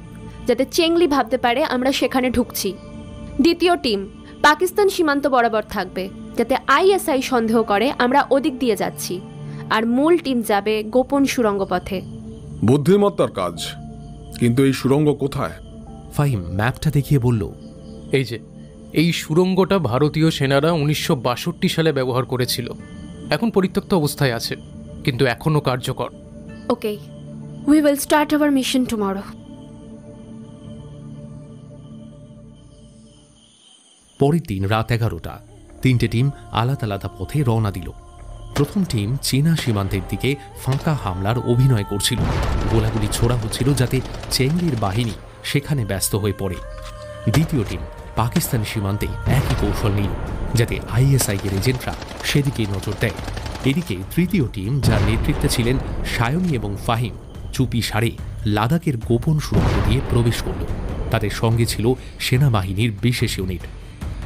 যাতে চেংলি ভাবতে পারে আমরা সেখানে ঢুকছি। দ্বিতীয় টিম পাকিস্তান সীমান্ত বরাবর থাকবে, যাতে ISI সন্দেহ করে আমরা ওদিক দিয়ে যাচ্ছি। আর মূল টিম যাবে গোপন সুড়ঙ্গ পথে। বুদ্ধিমত্তার কাজ, কিন্তু এই সুড়ঙ্গ কোথায়? ফাহিম ম্যাপটা দেখিয়ে বলল, এই যে এই সুড়ঙ্গটা ভারতীয় সেনারা 1962 সালে ব্যবহার করেছিল। এখন পরিত্যক্ত অবস্থায় আছে, কিন্তু এখনও কার্যকর। Okay, we will start our mission tomorrow. পরের দিন রাত 11টা। 3টে টিম আলাদা আলাদা পথে রওনা দিল। প্রথম টিম চীনা সীমান্তের দিকে ফাঁকা হামলার অভিনয় করছিল। গোলাগুলি ছোড়া হচ্ছিল যাতে চেংলির বাহিনী সেখানে ব্যস্ত হয়ে পড়ে। দ্বিতীয় টিম পাকিস্তানি সীমান্তে একই কৌশল নিল, যাতে আইএসআই এর এজেন্টরা সেদিকে নজর দেয়। এদিকে তৃতীয় টিম, যার নেতৃত্বে ছিলেন সায়নী এবং ফাহিম, চুপি সারে লাদাখের গোপন সুড়ঙ্গ দিয়ে প্রবেশ করল। তাদের সঙ্গে ছিল সেনাবাহিনীর বিশেষ ইউনিট।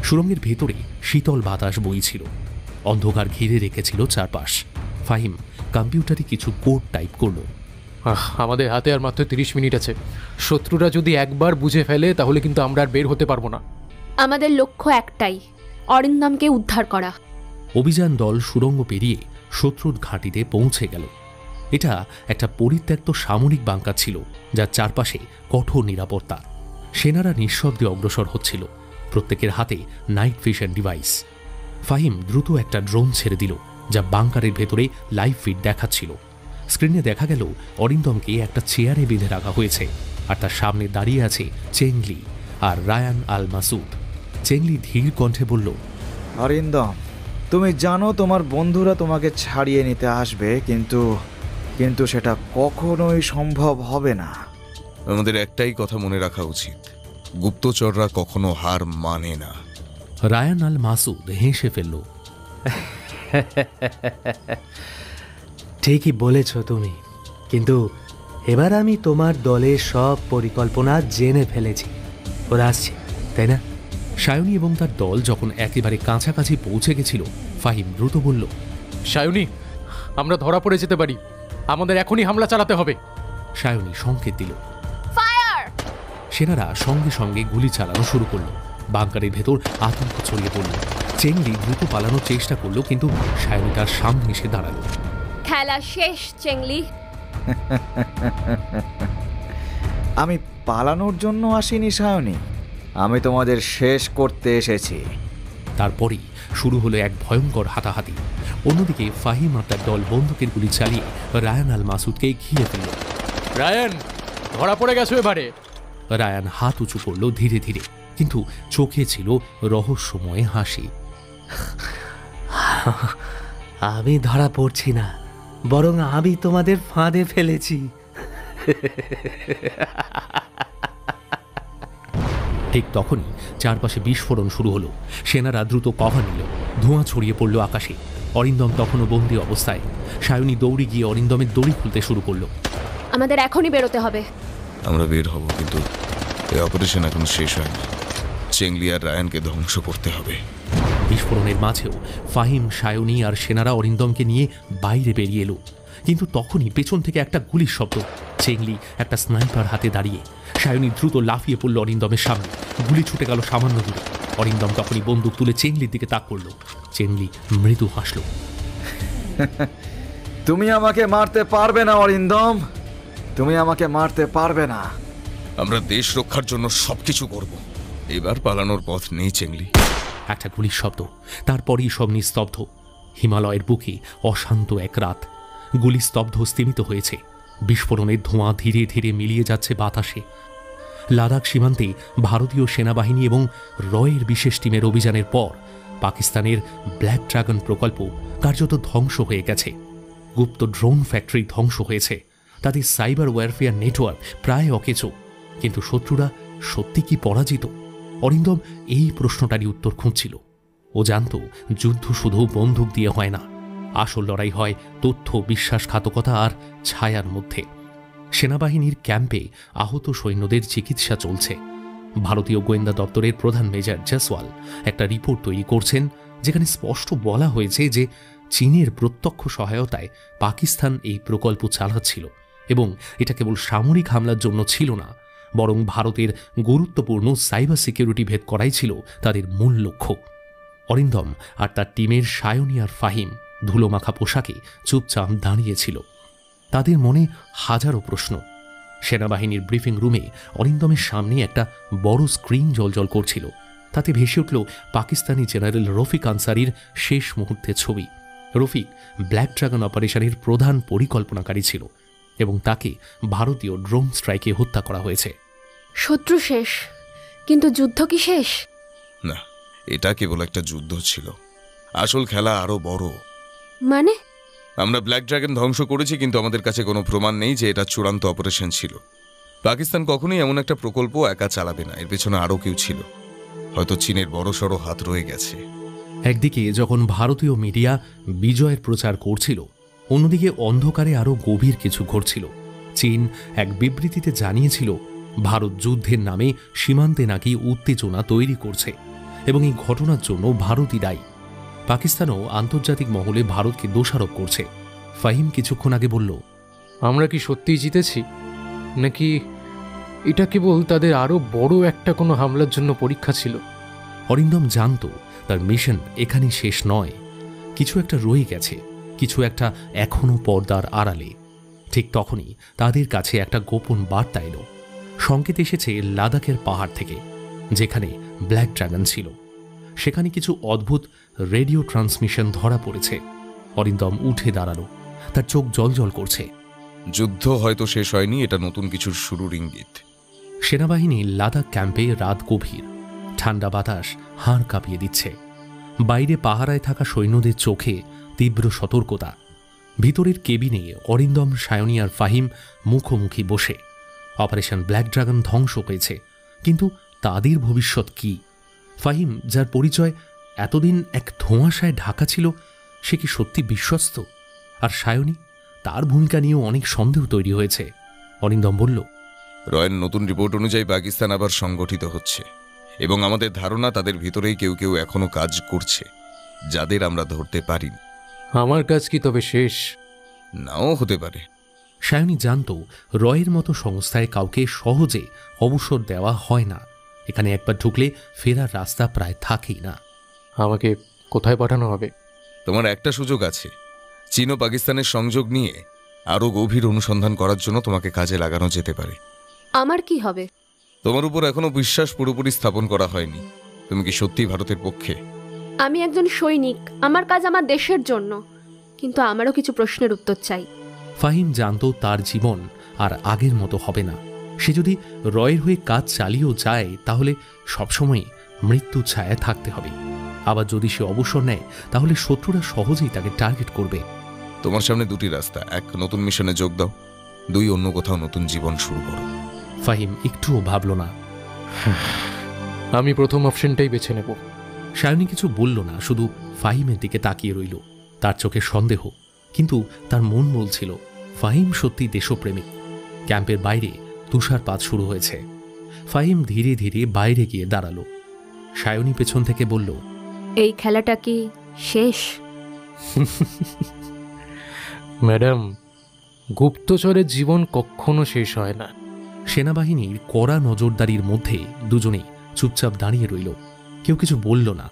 সুড়ঙ্গের ভেতরে শীতল বাতাস বইছিল, অন্ধকার ঘিরে রেখেছিল চারপাশ। ফাহিম কম্পিউটারে কিছু কোড টাইপ করল। আমাদের হাতে আর মাত্র 30 মিনিট আছে। শত্রুরা যদি একবার বুঝে ফেলে তাহলে কিন্তু আমরা আর বের হতে পারবো না। আমাদের লক্ষ্য একটাই, অরিন্দমকে উদ্ধার করা। অভিযান দল সুড়ঙ্গ পেরিয়ে শত্রুর ঘাঁটিতে পৌঁছে গেল। এটা একটা পরিত্যক্ত সামরিক বাংকার ছিল, যার চারপাশে কঠোর নিরাপত্তা। সেনারা নিঃশব্দে অগ্রসর হচ্ছিল, প্রত্যেকের হাতে নাইট ভিশন ডিভাইস। ফাহিম দ্রুত একটা ড্রোন ছেড়ে দিল, যা বাংকারের ভেতরে লাইভ ফিড দেখাচ্ছিল। স্ক্রিনে দেখা গেল অরিন্দমকে একটা চেয়ারে বেঁধে রাখা হয়েছে, আর তার সামনে দাঁড়িয়ে আছে চেংলি আর রায়ান আল মাসুদ। চেংলি ধীর কণ্ঠে বলল, অরিন্দম, তুমি জানো তোমার বন্ধুরা তোমাকে ছাড়িয়ে নিতে আসবে, কিন্তু সেটা কখনোই সম্ভব হবে না। আমাদের একটাই কথা মনে রাখা উচিত, গুপ্তচররা কখনো হার মানে না। রায়ান আল মাসুদ হেসে ফেলল। ঠিকই বলেছ তুমি, কিন্তু এবার আমি তোমার দলের সব পরিকল্পনা জেনে ফেলেছি। ওরা আসছে, তাই না? সায়নী এবং তার দল যখন একেবারে কাছাকাছি পৌঁছে গেছিল, ফাহিম দ্রুত বলল, সায়নী, আমরা ধরা পড়ে যেতে পারি, আমাদের এখনই হামলা চালাতে হবে। সায়নী সংকেত দিল। সেনারা সঙ্গে সঙ্গে গুলি চালানো শুরু করল। বাংকারের ভেতর আতঙ্ক ছড়িয়ে পড়ল। চেংলি দ্রুত পালানোর চেষ্টা করল, কিন্তু সায়নী তার সামনে এসে দাঁড়াল। খেলা শেষ চেংলি। আমি পালানোর জন্য আসিনি সায়নী, আমি তোমাদের শেষ করতে এসেছি। তারপরেই শুরু হলো এক ভয়ঙ্কর হাতাহাতি। অন্যদিকে ফাহিম আর তার দল বন্দুকের গুলি চালিয়ে রায়ান আল মাসুদকে ঘিরে ফেলল। রায়ান, ধরা পড়ে গেছো এবারে। রায়ান হাত উঁচু করল ধীরে ধীরে, কিন্তু চোখে ছিল রহস্যময় হাসি। আমি ধরা পড়ছি না, বরং আমি তোমাদের ফাঁদে ফেলেছি। ঠিক তখনই চারপাশে বিস্ফোরণ শুরু হলো। সেনারা দ্রুত কভার নিল, ধোঁয়া ছড়িয়ে পড়ল আকাশে। অরিন্দম তখনও বন্দী অবস্থায়। সায়নী দৌড়ে গিয়ে অরিন্দমের দড়ি খুলতে শুরু করলো। আমাদের এখনই বেরোতে হবে। আমরা বের হব, কিন্তু এই অপারেশন এখন শেষ হয়নি। চেংলি আর রায়ানকে ধ্বংস করতে হবে। বিস্ফোরণের মাঝেও ফাহিম, সায়নী আর সেনারা অরিন্দমকে নিয়ে বাইরে বেরিয়ে এলো, কিন্তু তখনই পেছন থেকে একটা গুলির শব্দ। চেংলি একটা স্নাইপার হাতে দাঁড়িয়ে। সায়নী দ্রুত লাফিয়ে পড়ল অরিন্দমের সামনে। গুলি ছুটে গেল সামান্য দূরে। অরিন্দম তখনই বন্দুক তুলে চেংলির দিকে তাক করল। চেংলি মৃদু হাসল। তুমি আমাকে মারতে পারবে না অরিন্দম, তুমি আমাকে মারতে পারবে না। আমরা দেশ রক্ষার জন্য সবকিছু করব। এবার পালানোর পথ নেই চেংলি। একটা গুলির শব্দ, তারপরই সব নিস্তব্ধ। হিমালয়ের বুকে অশান্ত এক রাত। গুলি স্তব্ধ, স্তিমিত হয়েছে। বিস্ফোরণের ধোঁয়া ধীরে ধীরে মিলিয়ে যাচ্ছে বাতাসে। লাদাখ সীমান্তে ভারতীয় সেনাবাহিনী এবং রয়ের বিশেষ টিমের অভিযানের পর পাকিস্তানের ব্ল্যাক ড্রাগন প্রকল্প কার্যত ধ্বংস হয়ে গেছে। গুপ্ত ড্রোন ফ্যাক্টরি ধ্বংস হয়েছে। তাদের সাইবার ওয়ারফেয়ার নেটওয়ার্ক প্রায় অকেচো। কিন্তু শত্রুরা সত্যি কি পরাজিত? অরিন্দম এই প্রশ্নটারই উত্তর খুঁজছিল। ও জানত, যুদ্ধ শুধু বন্দুক দিয়ে হয় না, আসল লড়াই হয় তথ্য, বিশ্বাসঘাতকতা আর ছায়ার মধ্যে। সেনাবাহিনীর ক্যাম্পে আহত সৈন্যদের চিকিৎসা চলছে। ভারতীয় গোয়েন্দা দপ্তরের প্রধান মেজর জয়সওয়াল একটা রিপোর্ট তৈরি করছেন, যেখানে স্পষ্ট বলা হয়েছে যে চীনের প্রত্যক্ষ সহায়তায় পাকিস্তান এই প্রকল্প চালাচ্ছিল, এবং এটা কেবল সামরিক হামলার জন্য ছিল না, বরং ভারতের গুরুত্বপূর্ণ সাইবার সিকিউরিটি ভেদ করাই ছিল তাদের মূল লক্ষ্য। অরিন্দম আর তার টিমের সায়নী আর ফাহিম ধুলোমাখা পোশাকে চুপচাপ দাঁড়িয়েছিল। তাদের মনে হাজারো প্রশ্ন। সেনাবাহিনীর ব্রিফিং রুমে অরিন্দমের সামনে একটা বড় স্ক্রিন জ্বলজ্বল করছিল। তাতে ভেসে উঠল পাকিস্তানি জেনারেল রফিক আনসারির শেষ মুহূর্তের ছবি। রফিক ব্ল্যাক ড্রাগন অপারেশনের প্রধান পরিকল্পনাকারী ছিল, এবং তাকে ভারতীয় ড্রোন স্ট্রাইকে হত্যা করা হয়েছে। শত্রু শেষ, কিন্তু যুদ্ধ কি শেষ? না, এটা কেবল একটা যুদ্ধ ছিল। আসল খেলা আরো বড়। মানে? আমরা ব্ল্যাক ড্রাগন ধ্বংস করেছি, কিন্তু আমাদের কাছে কোনো প্রমাণ নেই যে এটা চূড়ান্ত অপারেশন ছিল। পাকিস্তান কখনোই এমন একটা প্রকল্প একা চালাবে না, এর পেছনে আরও কেউ ছিল। হয়তো চীনের বড়সড় হাত রয়ে গেছে। একদিকে যখন ভারতীয় মিডিয়া বিজয়ের প্রচার করছিল, অন্যদিকে অন্ধকারে আরও গভীর কিছু ঘটছিল। চীন এক বিবৃতিতে জানিয়েছিল ভারত যুদ্ধের নামে সীমান্তে নাকি উত্তেজনা তৈরি করছে এবং এই ঘটনার জন্য ভারতই দায়ী। পাকিস্তানও আন্তর্জাতিক মহলে ভারতকে দোষারোপ করছে। ফাহিম কিছুক্ষণ আগে বলল, আমরা কি সত্যিই জিতেছি, নাকি এটা কেবল তাদের আরও বড় একটা কোনো হামলার জন্য পরীক্ষা ছিল? অরিন্দম জানত তার মিশন এখানে শেষ নয়, কিছু একটা রয়ে গেছে, কিছু একটা এখনও পর্দার আড়ালে। ঠিক তখনই তাদের কাছে একটা গোপন বার্তা এলো। সংকেত এসেছে লাদাখের পাহাড় থেকে, যেখানে ব্ল্যাক ড্রাগন ছিল। সেখানে কিছু অদ্ভুত রেডিও ট্রান্সমিশন ধরা পড়েছে। অরিন্দম উঠে দাঁড়ালো, তার চোখ জলজল করছে। যুদ্ধ হয়তো শেষ হয়নি, এটা নতুন কিছুর শুরুর ইঙ্গিত। সেনাবাহিনী লাদাখ ক্যাম্পে রাত গভীর, ঠান্ডা বাতাস হাড় কাঁপিয়ে দিচ্ছে। বাইরে পাহারায় থাকা সৈন্যদের চোখে তীব্র সতর্কতা। ভিতরের কেবিনে অরিন্দম, সায়নী আর ফাহিম মুখোমুখি বসে। অপারেশন ব্ল্যাক ড্রাগন ধ্বংস হয়েছে, কিন্তু তাদের ভবিষ্যৎ কি? ফাহিম, যার পরিচয় এতদিন এক ধোঁয়াশায় ঢাকা ছিল, সে কি সত্যি বিশ্বস্ত? আর সায়নী, তার ভূমিকা নিয়েও অনেক সন্দেহ তৈরি হয়েছে। অরিন্দম বলল, রয়ের নতুন রিপোর্ট অনুযায়ী পাকিস্তান আবার সংগঠিত হচ্ছে এবং আমাদের ধারণা তাদের ভিতরেই কেউ কেউ এখনো কাজ করছে, যাদের আমরা ধরতে পারিনি। আমার কাজ কি তবে শেষ? নাও হতে পারে। সায়নী জানত রয়ের মতো সংস্থায় কাউকে সহজে অবসর দেওয়া হয় না। এখানে একবার ঢুকলে ফেরার রাস্তা প্রায় থাকেই না। আমাকে কোথায় পাঠানো হবে? তোমার একটা সুযোগ আছে। চীন ও পাকিস্তানের সংযোগ নিয়ে আরও গভীর অনুসন্ধান করার জন্য তোমাকে কাজে লাগানো যেতে পারে। আমার কি হবে? তোমার উপর এখনো বিশ্বাস পুরোপুরি স্থাপন করা হয়নি। তুমি কি সত্যি ভারতের পক্ষে? আমি একজন সৈনিক, আমার কাজ আমার দেশের জন্য, কিন্তু আমারও কিছু প্রশ্নের উত্তর চাই। ফাহিম জানত তার জীবন আর আগের মতো হবে না। সে যদি রয়ের হয়ে কাজ চালিয়েও যায়, তাহলে সবসময় মৃত্যু ছায়া থাকতে হবে। আবার যদি সে অবসর নেয়, তাহলে শত্রুরা সহজেই তাকে টার্গেট করবে। তোমার সামনে দুটি রাস্তা, এক নতুন মিশনে যোগ দাও, দুই অন্য কোথাও নতুন জীবন শুরু করো। ফাহিম একটুও ভাবল না। আমি প্রথম অপশনটাই বেছে নেব। সায়নী কিছু বলল না, শুধু ফাহিমের দিকে তাকিয়ে রইল। তার চোখে সন্দেহ, কিন্তু তার মন বলছিল ফাহিম সত্যি দেশপ্রেমিক। ক্যাম্পের বাইরে তুষারপাত শুরু হয়েছে। ফাহিম ধীরে ধীরে বাইরে গিয়ে দাঁড়ালো। সায়নী পেছন থেকে বলল, এই খেলাটা কি শেষ? ম্যাডাম, গুপ্তচরের জীবন কখনো শেষ হয় না। সেনাবাহিনীর কড়া নজরদারির মধ্যে দুজনেই চুপচাপ দাঁড়িয়ে রইল। কেউ কিছু বলল না।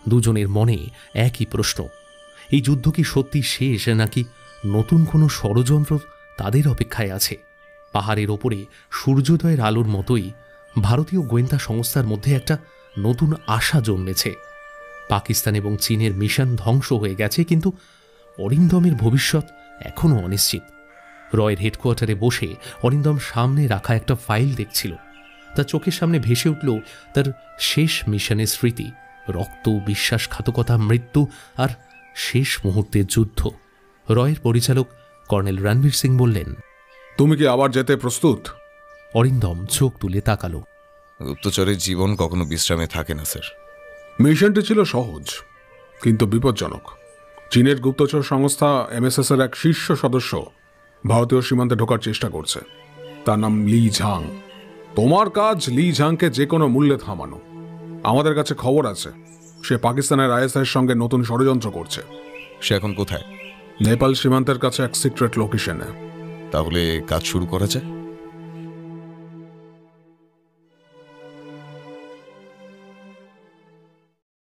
দুজনের মনে একই প্রশ্ন, এই যুদ্ধ কি সত্যি শেষ, নাকি নতুন কোনো ষড়যন্ত্র তাদের অপেক্ষায় আছে? পাহাড়ের ওপরে সূর্যোদয়ের আলোর মতোই ভারতীয় গোয়েন্দা সংস্থার মধ্যে একটা নতুন আশা জন্মেছে। পাকিস্তান এবং চীনের মিশন ধ্বংস হয়ে গেছে, কিন্তু অরিন্দমের ভবিষ্যৎ এখনও অনিশ্চিত। রয়ের হেডকোয়ার্টারে বসে অরিন্দম সামনে রাখা একটা ফাইল দেখছিল। তার চোখের সামনে ভেসে উঠল তার শেষ মিশনের স্মৃতি, রক্ত, বিশ্বাসঘাতকতা, মৃত্যু আর শেষ মুহূর্তের যুদ্ধ। রয়ের পরিচালক কর্নেল রণবীর সিং বললেন, তুমি কি আবার যেতে প্রস্তুত? অরিন্দম চোখ তুলে তাকালো। গুপ্তচরের জীবন কখনো বিশ্রামে থাকে না স্যার। মিশনটি ছিল সহজ কিন্তু বিপজ্জনক। চীনের গুপ্তচর সংস্থা MSS এর এক শীর্ষ সদস্য ভারতীয় সীমান্তে ঢোকার চেষ্টা করছে। তার নাম লি ঝাং। তোমার কাজ লি ঝাংকে যে কোনো মূল্যে থামানো। আমাদের কাছে খবর আছে সে পাকিস্তানের ISI এর সঙ্গে নতুন ষড়যন্ত্র করছে। সে এখন কোথায়? নেপাল সীমান্তের কাছে এক সিক্রেট লোকেশনে। তাহলে কাজ শুরু করা যায়।